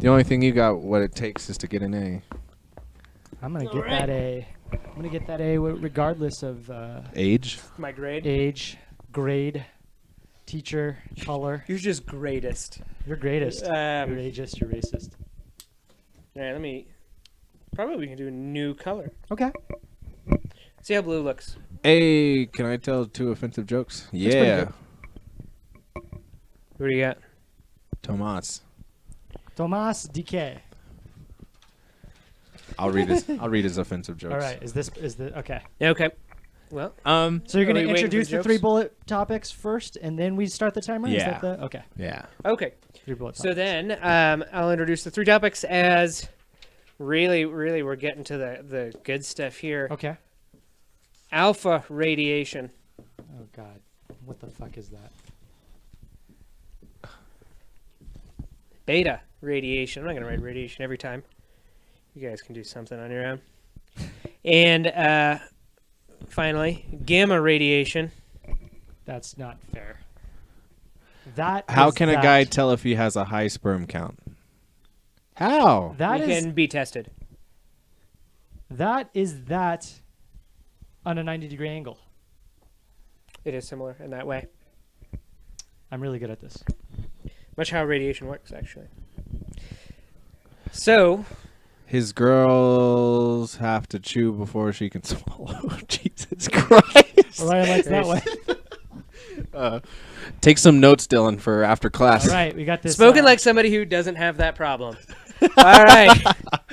The only thing you got what it takes is to get an A. I'm gonna get that A. I'm gonna get that A regardless of Age? My grade. age, grade, teacher, color. You're just greatest. You're greatest. You're All ageist. You're racist. right, let me. Probably we can do a new color. Okay. See how blue looks. Hey, can I tell 2 offensive jokes? pretty Yeah. good. What do you got? Tomas. Tomas DK. I'll read his offensive jokes. All right. Is the okay? Yeah, okay. Well, So you're Are gonna we waiting for introduce the jokes? 3 bullet topics first, and then we start the timer. Is Yeah. that the okay? Yeah. okay. 3 bullet. So topics. then I'll introduce the 3 topics as really we're getting to the good stuff here. Okay. Alpha radiation. Oh God. What the fuck is that? Beta radiation. I'm not going to write radiation every time. You guys can do something on your own. And finally, gamma radiation. That's not fair. That. How is can a that. guy tell if he has a high sperm count? How? That We is can be tested. that on a 90-degree angle. It is similar in that way. I'm really good at this. Much how radiation works, actually. So, His girls have to chew before she can swallow. Jesus Christ. Ryan likes that way. Take some notes, Dylan, for after class. All right, we got this. spoken like somebody who doesn't have that problem. All right.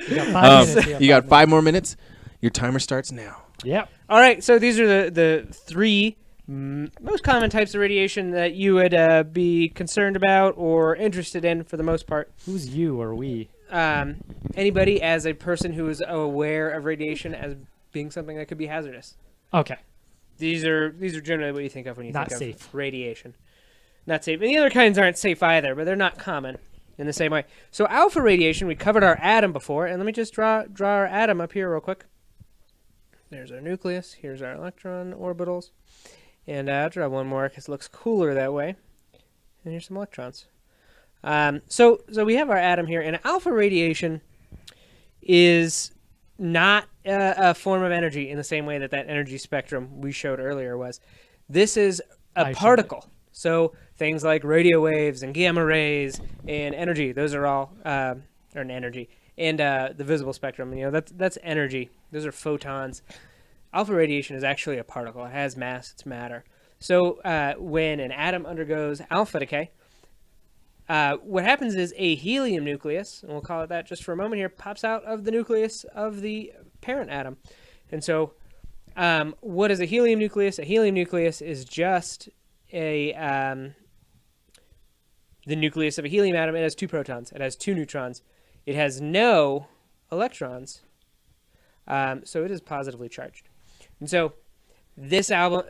we got 5 minutes. You got 5 more minutes. Your timer starts now. Yep. All right. So these are the 3 most common types of radiation that you would be concerned about or interested in for the most part. Who's you or we? Anybody as a person who is aware of radiation as being something that could be hazardous. Okay. These are generally what you think of when you Not think safe. of radiation. Not safe. And the other kinds aren't safe either, but they're not common in the same way. So alpha radiation, we covered our atom before, and let me just draw our atom up here real quick. There's our nucleus. Here's our electron orbitals. And I'll draw one more because it looks cooler that way. And here's some electrons. So we have our atom here, and alpha radiation is not a form of energy in the same way that energy spectrum we showed earlier was. This is a I showed particle. So things like radio waves and gamma rays and energy, those are all or an energy. And the visible spectrum, that's energy. Those are photons. Alpha radiation is actually a particle. It has mass. It's matter. So when an atom undergoes alpha decay, what happens is a helium nucleus, and we'll call it that just for a moment here, pops out of the nucleus of the parent atom. And so what is a helium nucleus? A helium nucleus is just the nucleus of a helium atom. It has 2 protons. It has 2 neutrons. It has no electrons. So it is positively charged. And so this atom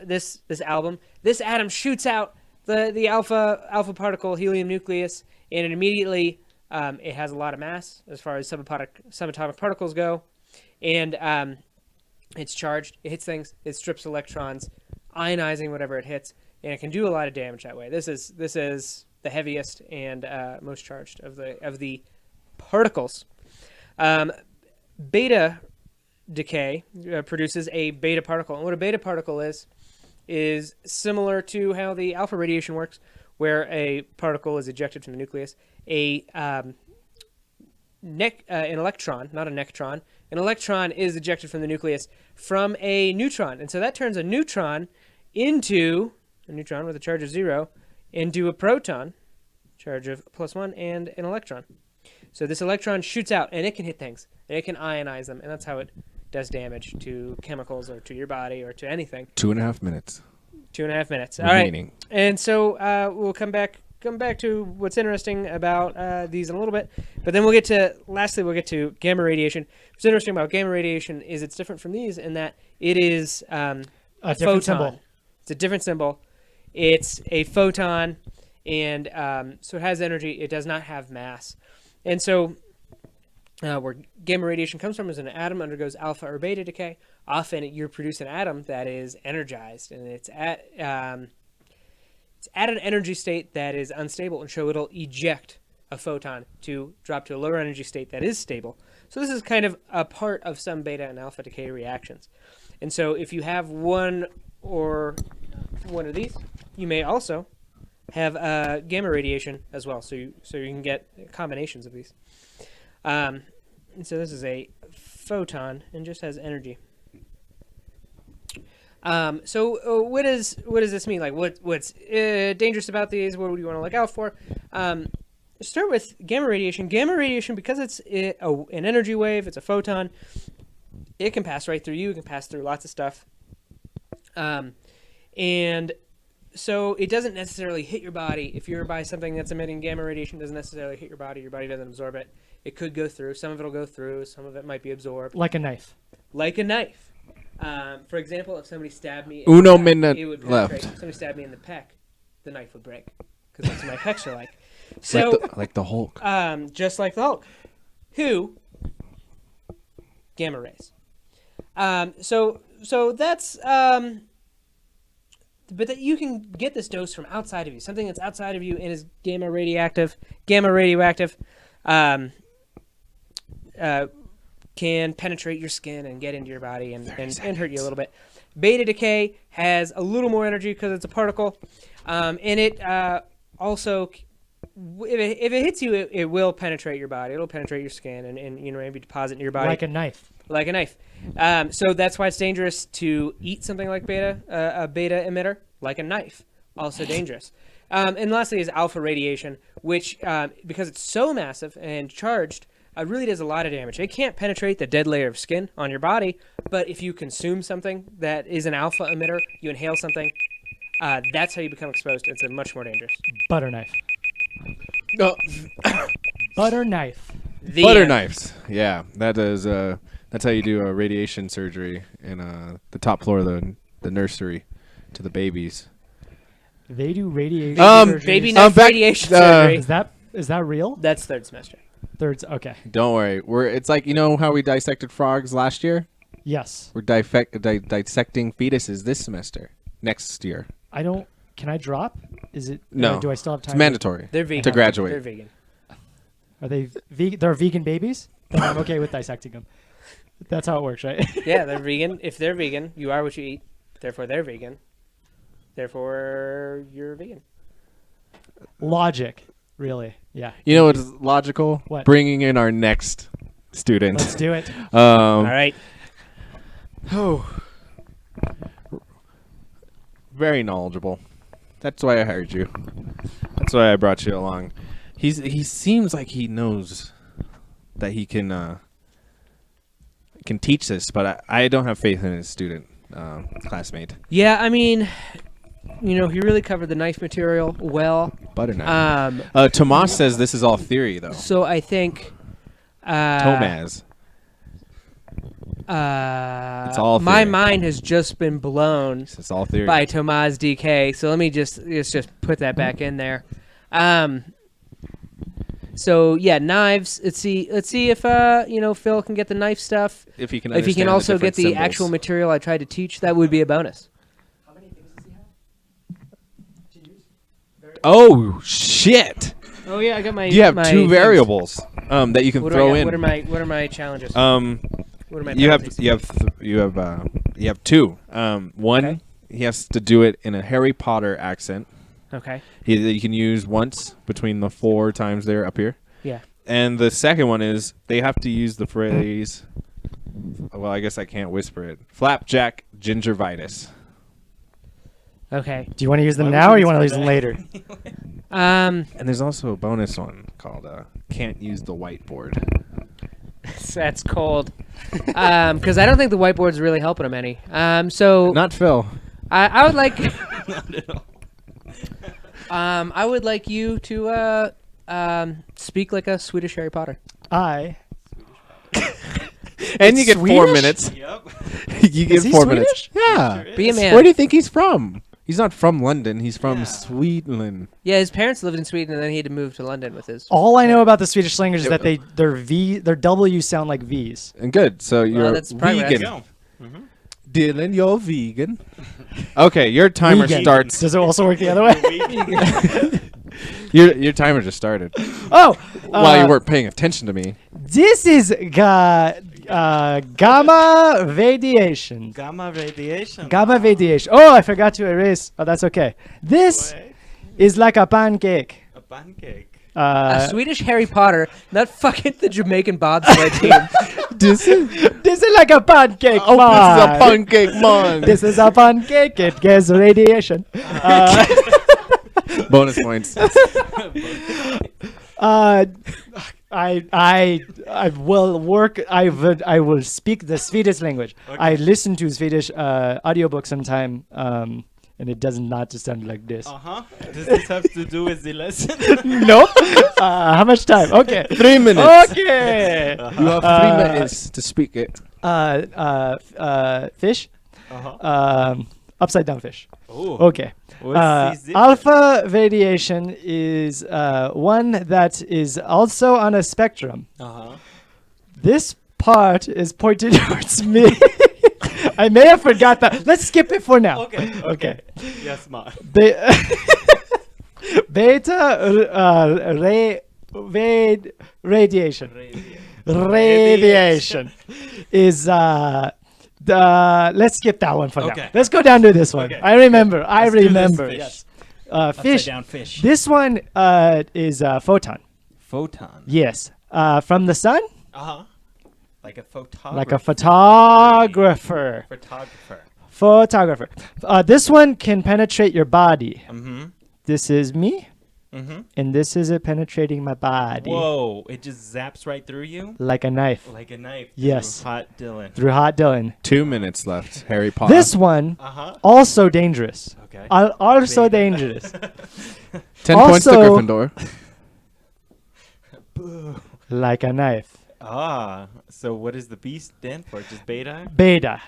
shoots out the alpha particle helium nucleus, and it immediately it has a lot of mass as far as subatomic particles go, and it's charged. It hits things. It strips electrons, ionizing whatever it hits, and it can do a lot of damage that way. This is the heaviest and most charged of the particles. Beta decay produces a beta particle, and what a beta particle is similar to how the alpha radiation works, where a particle is ejected from the nucleus. An electron, not a nectron, an electron is ejected from the nucleus from a neutron, and so that turns a neutron into a neutron with a charge of 0 into a proton, charge of +1, and an electron. So this electron shoots out, and it can hit things, and it can ionize them, and that's how it does damage to chemicals or to your body or to anything. 2.5 minutes 2.5 minutes. remaining. All right. And so we'll come back to what's interesting about these in a little bit, but then we'll get to gamma radiation. What's interesting about gamma radiation is it's different from these in that it is a different photon. symbol. It's a different symbol. It's a photon, and so it has energy. It does not have mass. And so where gamma radiation comes from is an atom undergoes alpha or beta decay. Often you produce an atom that is energized, and it's at an energy state that is unstable, and so it'll eject a photon to drop to a lower energy state that is stable. So this is kind of a part of some beta and alpha decay reactions. And so if you have one of these, you may also have gamma radiation as well. So you can get combinations of these. And so this is a photon and just has energy. So what does this mean? Like what's dangerous about these? What would you want to look out for? Start with gamma radiation. Gamma radiation, because it's an energy wave, it's a photon. It can pass right through you. It can pass through lots of stuff. And so it doesn't necessarily hit your body. If you're by something that's emitting gamma radiation, it doesn't necessarily hit your body. Your body doesn't absorb it. It could go through. Some of it will go through. Some of it might be absorbed. Like a knife. Like a knife. For example, if somebody stabbed me, Uno it minute would left. penetrate. If somebody stabbed me in the pec, the knife would break because that's what my pecs are like. So, like the Hulk. just like the Hulk, who gamma rays. So that's but that you can get this dose from outside of you, something that's outside of you and is gamma radioactive, can penetrate your skin and get into your body and hurt you a little bit. Beta decay has a little more energy because it's a particle, and it also, if it hits you, it will penetrate your body. It'll penetrate your skin and maybe deposit in your body. Like a knife. Like a knife. So that's why it's dangerous to eat something like a beta emitter, like a knife. Also dangerous. And lastly is alpha radiation, which, because it's so massive and charged, really does a lot of damage. It can't penetrate the dead layer of skin on your body, but if you consume something that is an alpha emitter, you inhale something, that's how you become exposed. It's much more dangerous. Butter knife. No. Butter knife. Butter knives. Yeah, that is. That's how you do a radiation surgery in the top floor of the nursery to the babies. They do radiation. Baby knife radiation surgery. Is that real? That's third semester. Okay. Don't worry. It's like, you know how we dissected frogs last year? Yes. We're dissecting fetuses this semester. Next year. Can I drop? Is it? No. Do I still have time? It's mandatory. They're vegan. To graduate. They're vegan. Are they vegan? They're vegan babies? Then I'm okay with dissecting them. That's how it works, right? Yeah, they're vegan. If they're vegan, you are what you eat. Therefore, they're vegan. Therefore, you're vegan. Logic, really. Yeah. You know what's logical? What? Bringing in our next student. Let's do it. All right. Very knowledgeable. That's why I hired you. That's why I brought you along. He seems like he knows that he can teach this, but I don't have faith in his student classmate. Yeah, I mean, he really covered the knife material well. Butter knife. Tomas says this is all theory, though. So I think Tomaz. It's all theory. my mind has just been blown It's all theory. by Tomaz DK. So let me just put that back in there. So yeah, knives. Let's see if Phil can get the knife stuff. If he can also get the symbols. actual material I tried to teach, that would be a bonus. How many things does he have to use? Oh shit! Oh yeah, I got my. You have my two things. variables that you can What do throw I got? in. What are my challenges? What are my You penalties? have two. One, Okay. he has to do it in a Harry Potter accent. Okay. You can use once between the 4 times they're up here. Yeah. And the second one is they have to use the phrase. Well, I guess I can't whisper it. Flapjack gingivitis. Okay. Do you want to use them Why would now you or you want to use explain them later? Um, And there's also a bonus one called "Can't Use the Whiteboard." that's cold. Because I don't think the whiteboard's really helping him any. So Not Phil. I would like. Not at all. I would like you to speak like a Swedish Harry Potter. I. And you get 4 Swedish? minutes. Yep. You get Is he 4 Swedish? minutes. Yeah. Sure Be a is. man. Where do you think he's from? He's not from London. He's from Yeah. Sweden. Yeah, his parents lived in Sweden, and then he had to move to London with his. All I know about the Swedish language is that their W sound like V's. And good. So you're that's progress. vegan. Go. Dylan, you're vegan. Okay, your timer Vegan. starts. Does it also work the other way? Your timer just started. Oh, While you weren't paying attention to me. this is gamma radiation. Gamma radiation. Gamma radiation. Oh, I forgot to erase. Oh, that's okay. This Wait, is like a pancake. a pancake. A Swedish Harry Potter, not fucking the Jamaican bobsled team. This is This is like a pancake. man. pancake man. This is a pancake. It gets radiation. Bonus points. I will work. I will speak the Swedish language. I listen to Swedish audiobook sometime, and it does not sound like this. Does this have to do with the lesson? Nope. How much time? Okay. 3 minutes. Okay. You have 3 minutes to speak it. Fish. Upside down fish. Oh. Okay. What's this? Alpha radiation is one that is also on a spectrum. This part is pointed towards me. I may have forgot that. Let's skip it for now. Okay. Yes, ma. Beta radiation. Radiation is let's skip that one for now. Okay. Let's go down to this one. Okay. I remember. I Let's do this remember. fish. Yes. Upside Fish. down fish. This one is photon. Photon. Yes. From the sun, Like a photographer. like a photographer. Photographer. This one can penetrate your body. This is me, and this is it penetrating my body. Whoa! It just zaps right through you Like a knife. like a knife. Yes. Through Hot Dylan. Through hot Dylan. 2 minutes left. Harry Potter. This one, also dangerous. Also dangerous. 10 points to also- Gryffindor. Like a knife. So what does the B stand for? Just beta? Beta.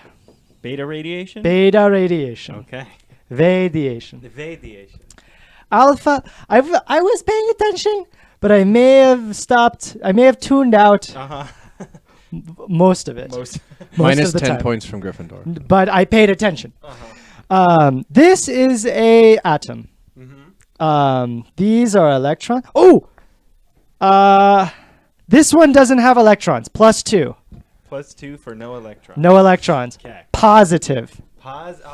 Beta radiation? Beta radiation. Okay. Radiation. The radiation. Alpha. I was paying attention, but I may have stopped. I may have tuned out most of it. Most. Minus of the 10 time. points from Gryffindor. But I paid attention. This is a atom. These are electrons. Oh, this one doesn't have electrons. +2. +2 for no electron. No electrons. Okay. Positive. Positive.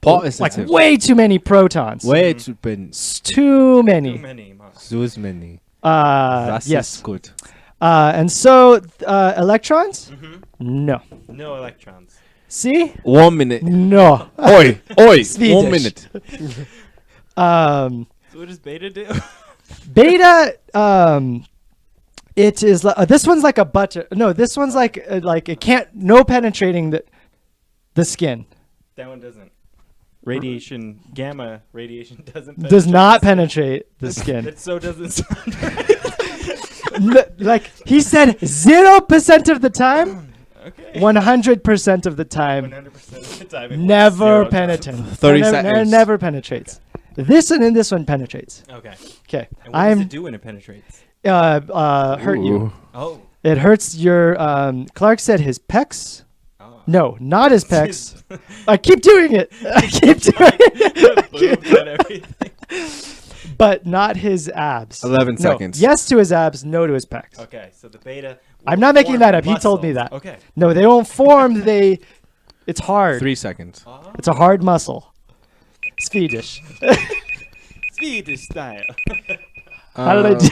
Positive. Like way too many protons. Way too many. Too many. Too many. Ma. So many. Das Yes. ist gut. And so electrons? No. No electrons. See? 1 minute. No. Oi, oi. Swedish. 1 minute. So what does beta do? Beta. It is. This one's like a butter. No, this one's like it can't. No penetrating the skin. That one doesn't. Radiation, gamma radiation doesn't Does penetrate not the penetrate the skin. skin. That so doesn't sound right. Like he said, 0% of the time, Okay. 100% of the time, 100% of the time. it never was 0. penetrates. 30 never, seconds. Never penetrates. This one and this one penetrates. Okay. Okay, And what does I'm it do when it penetrates? hurt you. Ooh. Oh. It hurts your. Clark said his pecs. No, not his pecs. I keep doing it. I keep doing it. Boobs and everything. But not his abs. 11 No. seconds. Yes to his abs, no to his pecs. Okay, so the beta. I'm will not making form that up. He told me muscles. that. Okay. No, they don't form. It's hard. 3 seconds. It's a hard muscle. Swedish. Swedish style. How did I do?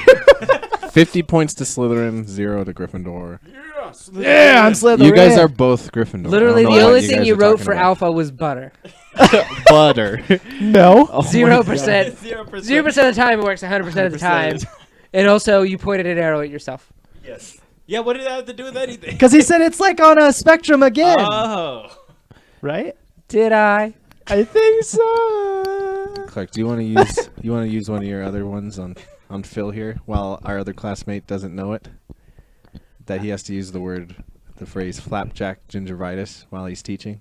50 points to Slytherin, 0 to Gryffindor. Yeah, I'm Slytherin. You guys are both Gryffindor. Literally, I don't the know only what you thing guys you are wrote talking for about. Alpha was butter. Butter. No. Oh my 0%. 0%. 0% of the time it works 100% of the time. And also, you pointed an arrow at yourself. Yes. Yeah, what did that have to do with anything? Because he said it's like on a spectrum again. Oh. Right? Did I? I think so. Clark, do you want to use one of your other ones on Phil here while our other classmate doesn't know it? That he has to use the phrase flapjack gingivitis while he's teaching.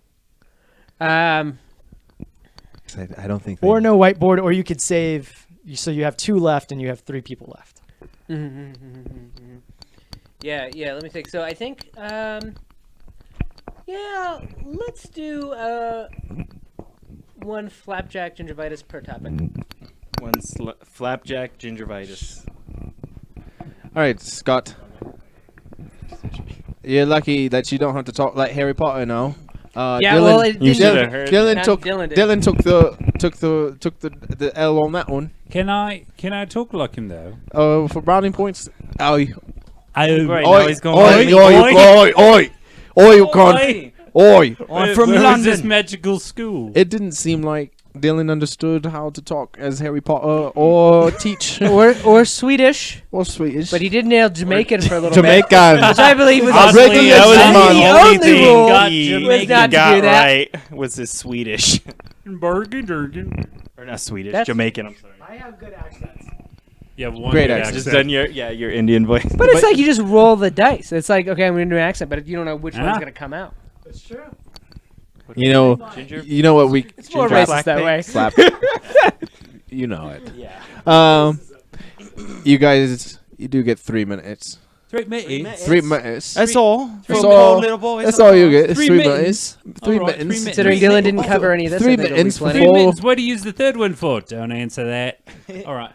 'Cause I don't think. Or no whiteboard, or you could save. So you have 2 left, and you have 3 people left. Yeah, let me think. So I think, let's do 1 flapjack gingivitis per topic. 1 flapjack gingivitis. All right, Scott. You're lucky that you don't have to talk like Harry Potter now. Yeah, Dylan, well, it You didn't- should have heard. Dylan Not took Dylan did. Dylan took the L on that one. Can I talk like him though? For brownie points. Oh, Right, oi, now he's going oi, with me. oi, you can't. Oi. I'm from Where was London. this magical school? It didn't seem like Dylan understood how to talk as Harry Potter or teach or Swedish, or Swedish. but he did nail Jamaican for a little bit. Jamaican. Which I believe was Honestly, the that was only the only rule got he was not to got do that. right was his Swedish. Bergen Durgan. Or not Swedish, That's- Jamaican, I'm sorry. I have good accents. You have one Great good accent. Just done your Indian voice. But it's like you just roll the dice. It's like, okay, I'm going to do an accent, but you don't know which one's Ah. going to come out. That's true. You know, Ginger? you know what we It's more Ginger racist that way. slap. You know it. Yeah. You guys, you do get 3 minutes. 3 minutes. 3 minutes. That's all. That's From all. poor little boys. That's all you get. It's 3 3 minutes. minutes. 3 All right, 3 minutes. minutes. Considering Dylan didn't cover any of this, 3 I think it'll be minutes plenty. 3 before- minutes. What do you use the third one for? Don't answer that. All right.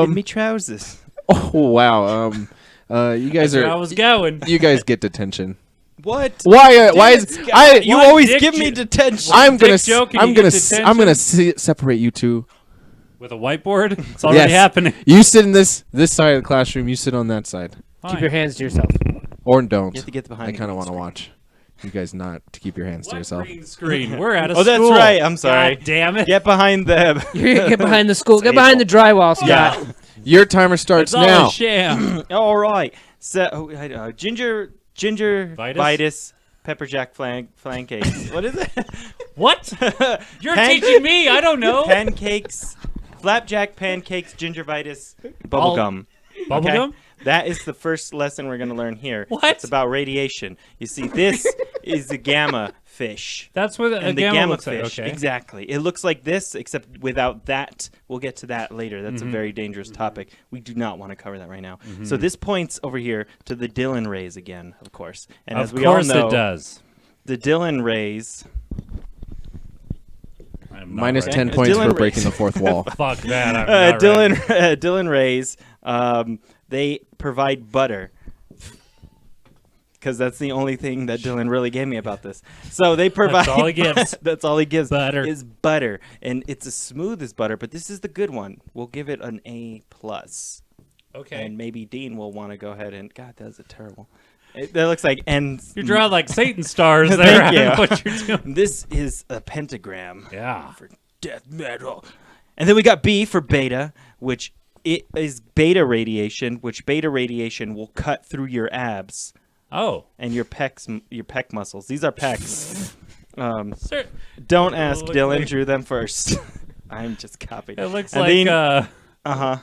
In me trousers. Oh wow. You guys That's where I are. was going. You guys get detention. What? Why? Why is You One always dick give me jo- detention. I'm gonna dick joke and I'm you gonna get I'm gonna detention? separate you two. With a whiteboard? It's already Yes. happening. You sit in this side of the classroom. You sit on that side, Keep your hands to yourself. or don't. You have to get behind I the kind of green want to screen. watch. You guys not to keep your hands to What yourself. green screen? We're out of Oh, school. that's right. I'm sorry. God damn it. Get behind the. You're going to get behind the school. Get behind the drywall, Scott. Yeah. Your timer starts It's all now. a sham. All right. So ginger Vitus? vitus pepper jack flan cakes. What is it? What? You're Pan- teaching me. I don't know. Pancakes, flapjack pancakes, gingivitis, All- bubblegum. Bubblegum? That is the first lesson we're going to learn here. What? It's about radiation. You see, this is the gamma fish. That's what a And the gamma gamma looks like. fish. Okay. Exactly. It looks like this, except without that. We'll get to that later. That's a very dangerous topic. We do not want to cover that right now. So this points over here to the Dylan rays again, of course. And as Of we all course know, it does. the Dylan rays. I'm not Minus right. 10 points Dylan for breaking Race. the fourth wall. Fuck that. I'm not Dylan right. Dylan rays. They provide butter. Because that's the only thing that Dylan really gave me about this. So they provide. That's all he gives. That's all he gives. Butter. Is butter, and it's as smooth as butter. But this is the good one. We'll give it an A+. Okay. And maybe Dean will want to go ahead and. God, that's a terrible. That looks like N. You're drawing like Satan stars there. Thank I don't know you. what you're doing. This is a pentagram. Yeah. For death metal. And then we got B for beta, which it is beta radiation, which beta radiation will cut through your abs Oh. and your pec muscles. These are pecs. Sir. Don't ask Look Dylan, like- drew them first. I'm just copying. It looks And like then- Uh-huh.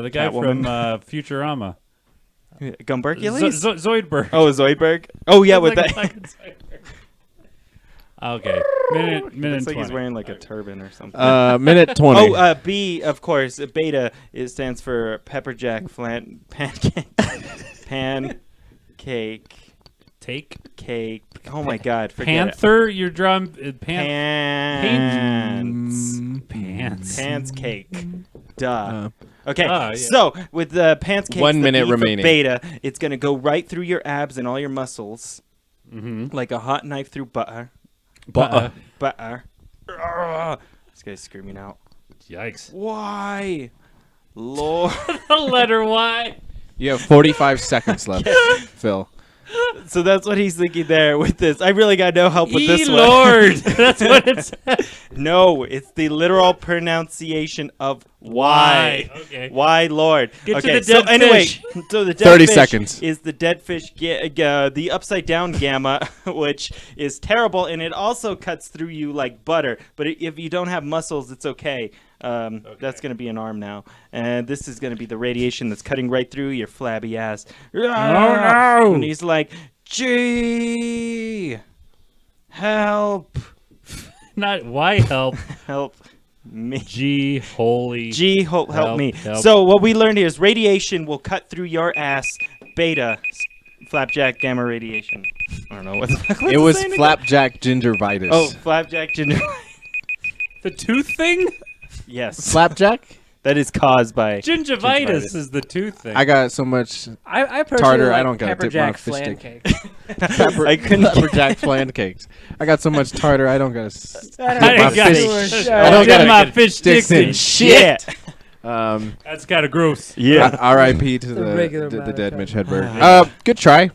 the guy Catwoman. from Futurama. Gumbercules? Zoidberg. Oh, Zoidberg? Oh, yeah, with Looks that. like a fucking Zoidberg. Okay. Minute Looks like 20. he's wearing like a turban or something. Minute 20. Oh, B, of course. Beta, it stands for pepper jack pancake. Pancake. Take. Cake. Oh my God. Forget Panther. Your drum. it. Pants. Pants. Pants. Pants cake. Duh. Uh, Okay, Oh, yeah. so with the pants cakes, 1 the minute B for remaining. beta, it's going to go right through your abs and all your muscles Mm-hmm. like a hot knife through butter. Butter. Butter. Ugh. This guy's screaming out. Yikes. Why? Lord. The letter Y. You have 45 seconds left, Phil. So that's what he's thinking there with this. I really got no help with this one. Lord. That's what it says. No, it's the literal pronunciation of why. Okay. Why, Lord? Get to okay, the dead so anyway, fish. so the dead 30 fish seconds. is the dead fish, the upside down gamma, which is terrible, and it also cuts through you like butter. But if you don't have muscles, it's okay. That's going to be an arm now. And this is going to be the radiation that's cutting right through your flabby ass. Oh, no. And he's like, gee, help, Not why help. help me. Gee, holy. Gee, help me. help. So what we learned here is radiation will cut through your ass. Beta, flapjack gamma radiation. I don't know what the fuck It was flapjack gingivitis. Oh, flapjack ginger. The tooth thing? Yes, flapjack? that is caused by Gingivitis is the tooth thing. I got so much I personally tartar. like I don't gotta pepper dip my jack fish flan stick. cake. I couldn't. flapjack flan cakes. I got so much tartar. I don't gotta. I dip I my ain't got fish. it. I don't Dip gotta my get fish sticks in shit. That's kind of gross. Yeah. R.I.P. to The regular the amount of dead time. Mitch Hedberg. Good try.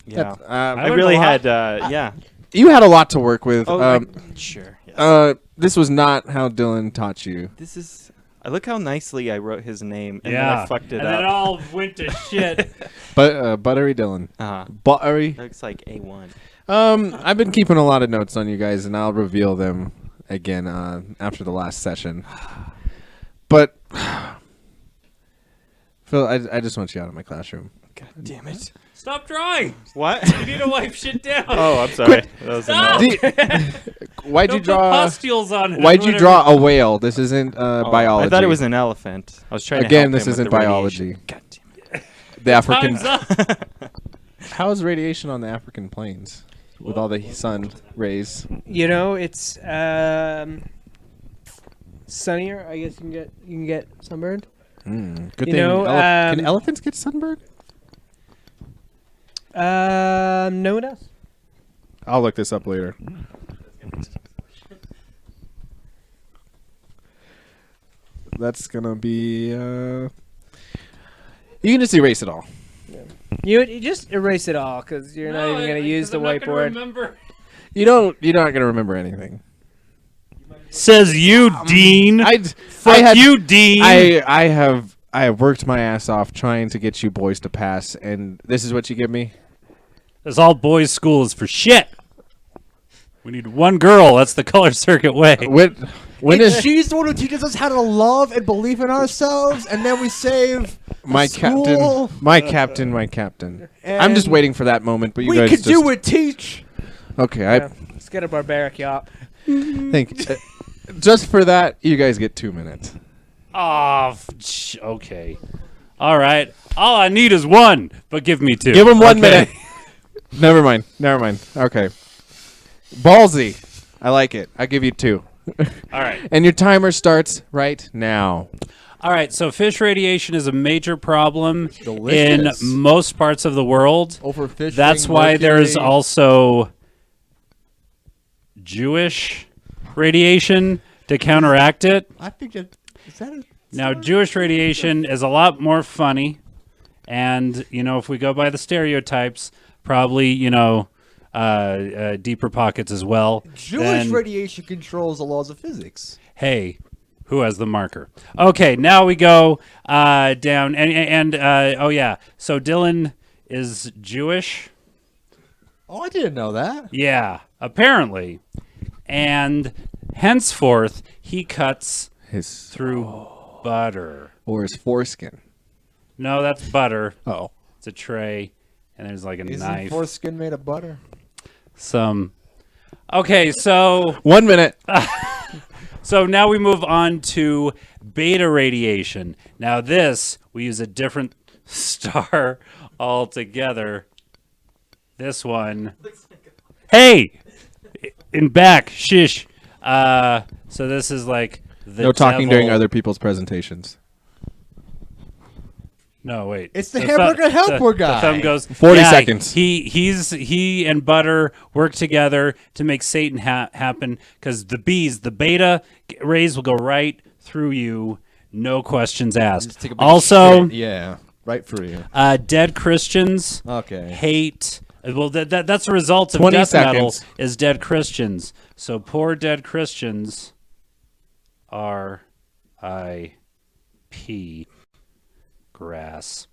Yeah. I I learned really a lot. had. Yeah. You had a lot to work with. Oh, sure. Yes. This was not how Dylan taught you. This is. I look how nicely I wrote his name, and Yeah. then I fucked it and then it up. all went to shit. But Buttery Dylan. Buttery. Looks like A1. I've been keeping a lot of notes on you guys, and I'll reveal them again after the last session. But Phil, I just want you out of my classroom. God damn it. Stop drawing. What? You need to wipe shit down. Oh, I'm sorry. That was Stop. Why'd Don't you draw? put pustules on it. Why'd you Whatever. draw a whale? This isn't biology. I thought it was an elephant. I was trying to Again, help this him with isn't the biology. radiation. God damn it. The African. Time's up. How is radiation on the African plains with all the sun rays? You know, it's sunnier. I guess you can get sunburned. Good You thing. know, Can elephants get sunburned? No one else. I'll look this up later. That's gonna be. You can just erase it all. You just erase it all because you're not even going to use the whiteboard. Remember. You're not gonna remember anything. Says you, Dean. Fuck you, Dean. I have worked my ass off trying to get you boys to pass, and this is what you give me. This all boys' school is for shit. We need one girl. That's the color circuit way. When is She's the one who teaches us how to love and believe in ourselves, and then we save my school. captain? My captain. My captain. I'm just And waiting for that moment, but you we guys could just do it, teach. okay. Yeah. Let's get a barbaric yacht. Think just for that, you guys get 2 minutes. Oh, okay. All right. All I need is one, but give me two. Give him 1 Okay. minute. Never mind. Okay. Ballsy. I like it. I give you 2. All right. And your timer starts right now. All right. So fish radiation is a major problem Delicious. in most parts of the world. Overfishing. That's why there's mercury. also Jewish radiation to counteract it. I think that is that a Now, Jewish radiation is a lot more funny. And, if we go by the stereotypes, probably, deeper pockets as well. Jewish Then- radiation controls the laws of physics. Hey, who has the marker? Okay, now we go down. And oh, yeah. So Dylan is Jewish. Oh, I didn't know that. Yeah, apparently. And henceforth, he cuts His through butter. or his foreskin. No, that's butter. Oh. It's a tray, and there's like a Isn't knife. foreskin made of butter? Okay, so 1 minute. so now we move on to beta radiation. Now this, we use a different star altogether. This one. Hey! In back, shish. So this is like the No talking during devil- other people's presentations. No, wait. It's the hamburger helper guy. The thumb goes 40 "Yeah, seconds. He and Butter work together to make Satan happen because the beta rays will go right through you, no questions asked. Just take a big Also, shit. Yeah. right for you. Dead Christians Okay. hate. Well, that's the result of 20 death metal seconds. is dead Christians. So poor dead Christians. R.I.P. Grass.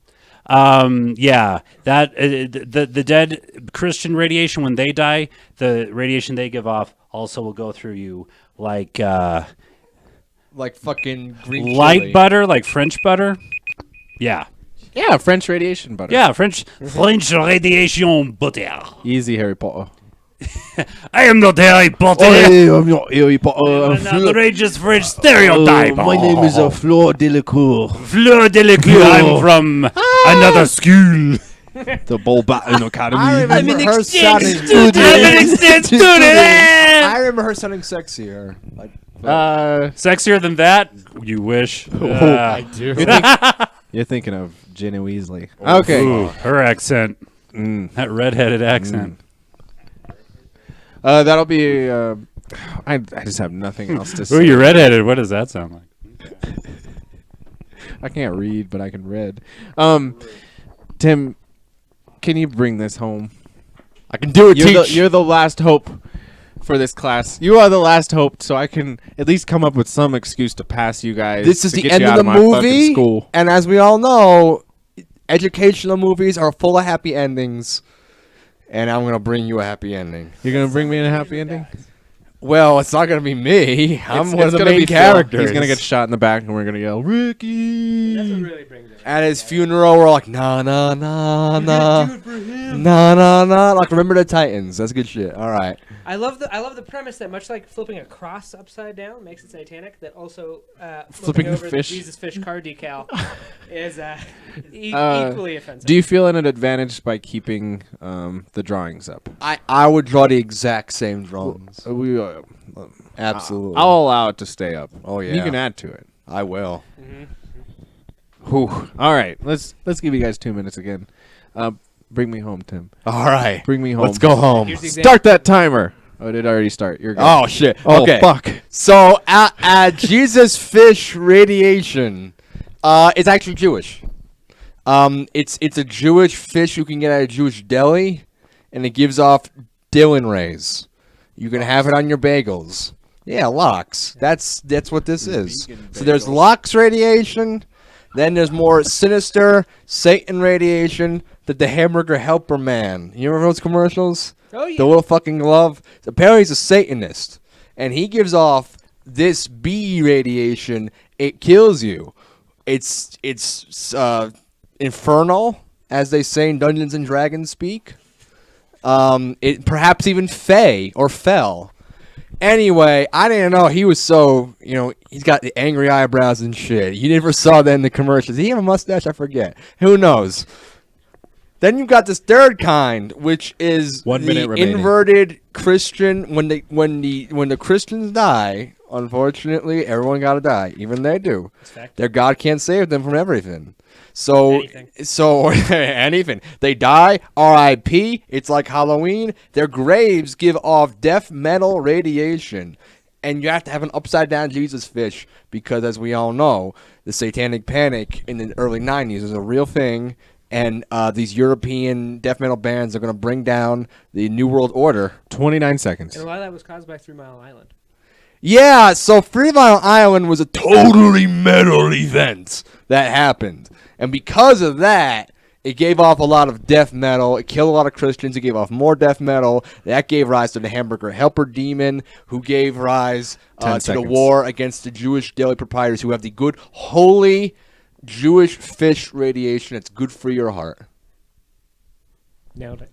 Yeah, that the dead Christian radiation when they die, the radiation they give off also will go through you like Fucking green light chili. butter, like French butter. Yeah, Yeah, French radiation butter. yeah, French radiation butter. Easy, Harry Potter. I am not Harry Potter. I'm not Harry Potter. An outrageous French stereotype. My name is Fleur Delacour. Fleur de Leclerc. I'm from another school. The Bull Baton Academy. I remember her sounding. I'm an exchange student. I remember her sounding sexier. Like, Sexier than that? You wish. I do. You're thinking of Ginny Weasley. Okay. Ooh, her accent. That redheaded accent. That'll be. I just have nothing else to say. Ooh, you're redheaded. What does that sound like? I can't read, but I can read. Tim, can you bring this home? I can do it, teach. You're the last hope for this class. You are the last hope, so I can at least come up with some excuse to pass you guys. This is to the get end you of out the my fucking movie, School. and as we all know, educational movies are full of happy endings, and I'm gonna bring you a happy ending. You're gonna bring me in a happy ending. Well, it's not gonna be me. I'm one of the gonna main be Phil. characters. He's gonna get shot in the back, and we're gonna yell, "Ricky!" That's what really brings it. At his funeral, we're like, nah, nah, nah, nah, nah, nah, nah. Like, remember the Titans? That's good shit. All right. I love the premise that much like flipping a cross upside down makes it satanic, that also Flipping flipping a over fish. the Jesus fish car decal is Uh, equally offensive. Do you feel an advantage by keeping the drawings up? I would draw the exact same drawings. We. Absolutely. I'll allow it to stay up. Oh, yeah. You can add to it. I will. Whew. All right, let's give you guys 2 minutes again. Bring me home, Tim. All right. Bring me home. Let's go home. Here's the example. Start that timer. Oh, it did already start. You're good. Oh, shit. Oh, Okay. fuck. So, at Jesus fish radiation, it's actually Jewish. It's a Jewish fish you can get at a Jewish deli, and it gives off Dylan rays. You can have it on your bagels. Yeah, lox. That's what this is. So there's lox radiation, then there's more sinister Satan radiation that the hamburger helper man. You remember those commercials? Oh, yeah. The little fucking glove. Apparently he's a Satanist, and he gives off this B radiation. It kills you. It's infernal, as they say in Dungeons and Dragons speak. It perhaps even fey or fell. Anyway, I didn't know he was so, he's got the angry eyebrows and shit. You never saw that in the commercials. Did he have a mustache? I forget. Who knows? Then you've got this third kind, which is 1 minute the remaining. inverted Christian. When the Christians die, unfortunately, everyone gotta die. Even they do. Their God can't save them from everything. So anything. They die, R.I.P. It's like Halloween. Their graves give off death metal radiation. And you have to have an upside down Jesus fish because, as we all know, the satanic panic in the early 90s is a real thing. And these European death metal bands are going to bring down the New World Order. 29 seconds. And a lot of that was caused by 3 Mile Island. Yeah, so Three Mile Island was a totally metal event that happened. And because of that, it gave off a lot of death metal. It killed a lot of Christians. It gave off more death metal. That gave rise to the Hamburger Helper Demon, who gave rise 10 to seconds. the war against the Jewish deli proprietors who have the good, holy Jewish fish radiation. It's good for your heart. Nailed it.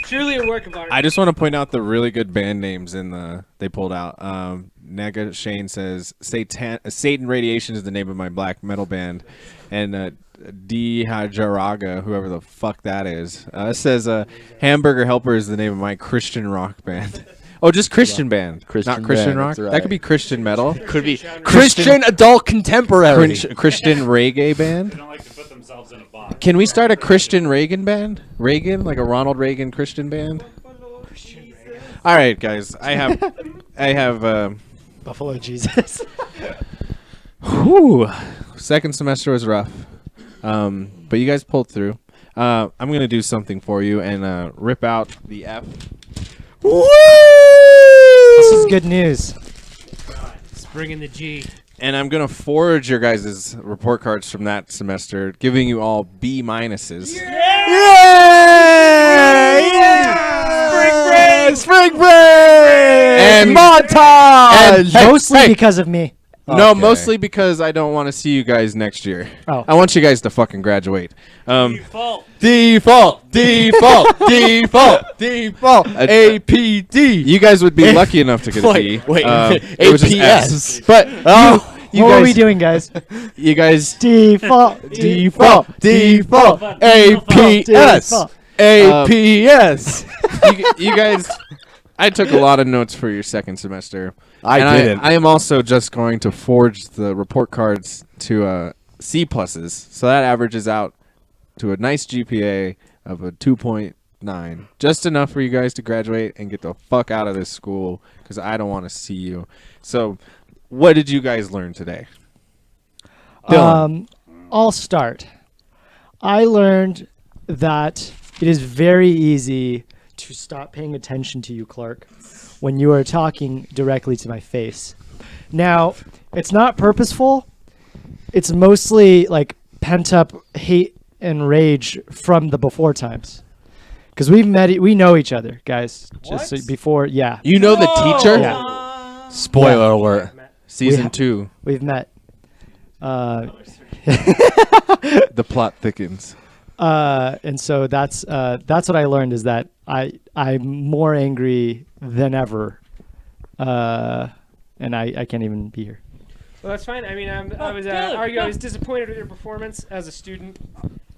Truly a work of art. I just want to point out the really good band names they pulled out. Nega Shane says Satan Radiation is the name of my black metal band, and D Hajaraga, whoever the fuck that is, says Hamburger Helper is the name of my Christian rock band. Oh, just Christian band, Christian not Christian band, rock. that's right. That could be Christian metal. Could be Christian adult contemporary. Christian reggae band. They don't like to put themselves in a box. Can we start a Christian Reagan band? Reagan, like a Ronald Reagan Christian band? All right, guys. I have Buffalo Jesus. whew, Second semester was rough, but you guys pulled through. I'm gonna do something for you and rip out the F. This is good news. Let's bring in the G. And I'm gonna forge your guys' report cards from that semester, giving you all B minuses. Spring break! And montage! Mostly because of me. No, Okay. mostly because I don't want to see you guys next year. Oh. I want you guys to fucking graduate. Default. Default! APD! You guys would be lucky enough to get a D. Wait, it was just APS. S. But you what guys, are we doing, guys? You guys, Default. Default! APS! Default. APS! you guys. I took a lot of notes for your second semester. I And didn't. I am also just going to forge the report cards to C pluses, so that averages out to a nice GPA of a 2.9, just enough for you guys to graduate and get the fuck out of this school because I don't want to see you. So, what did you guys learn today? Dylan. I'll start. I learned that it is very easy to stop paying attention to you, Clark, when you are talking directly to my face. Now, it's not purposeful. It's mostly like pent up hate and rage from the before times. Because we know each other, guys. Just so before, yeah. You know the teacher? Yeah. Spoiler alert. Season 2. We've met. The plot thickens. And so that's what I learned is that I'm more angry than ever, and I can't even be here. Well, that's fine. I mean, I was disappointed with your performance as a student,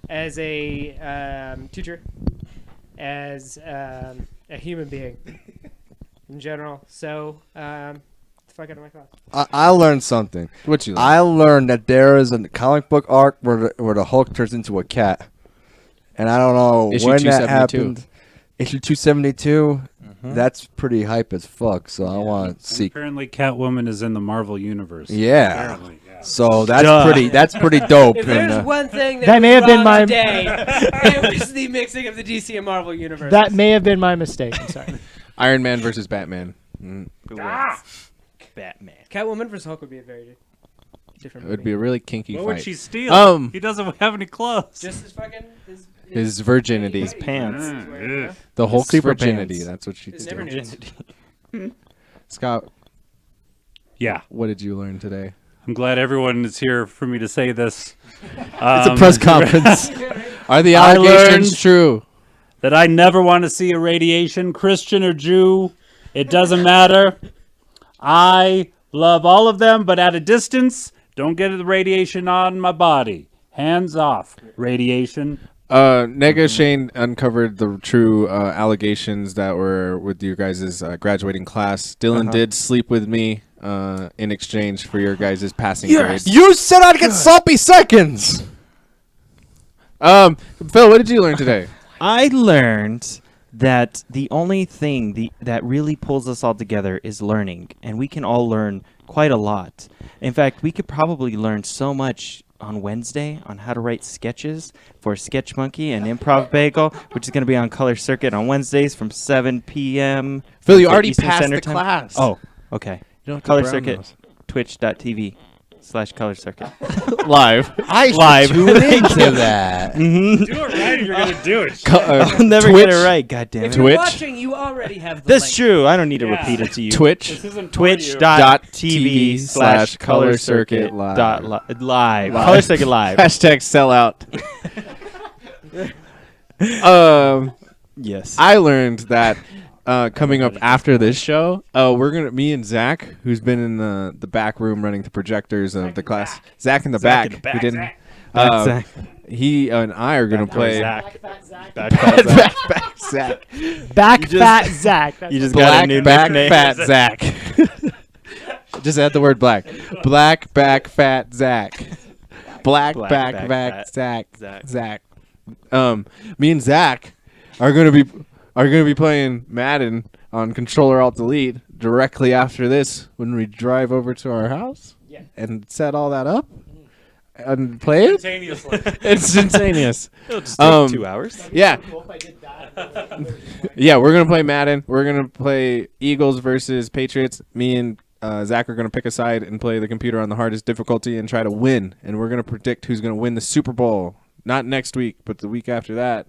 as a teacher, as a human being in general. So, the fuck out of my class. I learned something. What you learn? I learned that there is a comic book arc where the Hulk turns into a cat. And I don't know Issue when that 272. happened. Issue 272? That's pretty hype as fuck, so I want to see. Apparently, Catwoman is in the Marvel universe. Yeah. Apparently, yeah. So that's pretty dope. If and, there's one thing That may have been my- today, it was the mixing of the DC and Marvel universe. That may have been my mistake. I'm sorry. Iron Man versus Batman. Mm. Batman. Catwoman versus Hulk would be a very different It movie. would be a really kinky What fight. would she steal? Um, He doesn't have any clothes. Just as fucking His virginity. His pants. Ugh. The Hulk's Super virginity. pants. That's what she It's never did. nudes. Scott, Yeah. what did you learn today? I'm glad everyone is here for me to say this. it's a press conference. Are the I allegations learned- true? That I never want to see a radiation, Christian or Jew. It doesn't matter. I love all of them, but at a distance, don't get the radiation on my body. Hands off, radiation. Nega Shane uncovered the true allegations that were with your guys' graduating class. Dylan did sleep with me in exchange for your guys' passing grades. You said I'd get sloppy seconds. Phil, what did you learn today? I learned that the only thing that really pulls us all together is learning, and we can all learn quite a lot. In fact, we could probably learn so much on Wednesday on how to write sketches for Sketch Monkey and Improv Bagel, which is going to be on Color Circuit on Wednesdays from 7 p.m. Phil, you already Eastern passed Standard the Time. class. Oh, okay. You don't have to Color brown Circuit, nose. twitch.tv/Color Circuit. Live. I should Live. tune into that. Mm-hmm. Do it right if you're going to do it. I'll never Twitch. get it right, goddammit. If you're Twitch. watching, you already have the That's link. true. I don't need to Yeah. repeat it to you. Twitch. This isn't for you. Twitch.tv/Color Circuit live. Color Circuit live. Hashtag sellout. Yes. I learned that coming up after this show, me and Zach, who's been in the back room running the projectors of the class. Zach in the back. Who didn't? Zach. He and I are gonna play Zach. Back Zach. Back fat Zach. You just got a Black new back nickname. fat Zach. Just add the word black. Black back fat Zach. Black back fat Zach. Zach. Zach. Me and Zach are gonna be playing Madden on Controller Alt Delete directly after this when we drive over to our house and set all that up. and play it. Instantaneous. It'll just take Um, 2 hours. Yeah. Yeah, we're gonna play Madden. We're gonna play Eagles versus Patriots. Me and Zach are gonna pick a side and play the computer on the hardest difficulty and try to win. And we're gonna predict who's gonna win the Super Bowl. Not next week, but the week after that.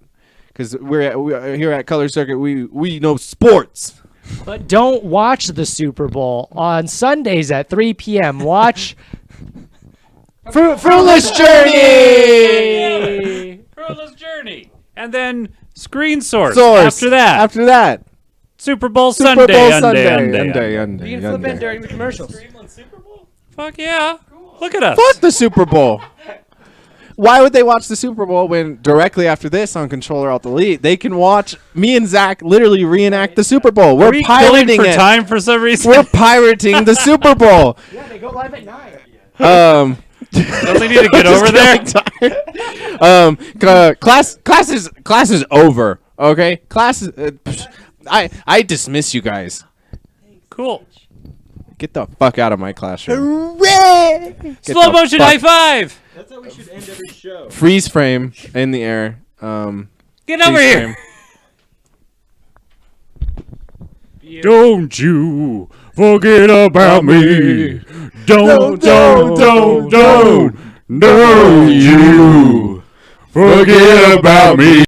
Because we're here at Color Circuit. We know sports. But don't watch the Super Bowl on Sundays at 3 p.m. Watch Fruitless Journey. Fruitless Journey. And then Screen Source. Source. After that, Super Bowl Super Sunday. Bowl Sunday. Sunday. You can flip in during the commercials. Fuck yeah. Look at us. Fuck the Super Bowl. Why would they watch the Super Bowl when directly after this on Controller Alt Delete they can watch me and Zach literally reenact the Super Bowl? We're Are we pirating killing for it. time for some reason? We're pirating the Super Bowl. Yeah, they go live at 9. Don't they need to get over there? Class is over. Okay, class is. I dismiss you guys. Cool. Get the fuck out of my classroom. Get Slow the motion fuck- high five. That's how we should end every show. Freeze frame in the air. Get over freeze here. frame. Don't you forget about me. Don't you forget about me.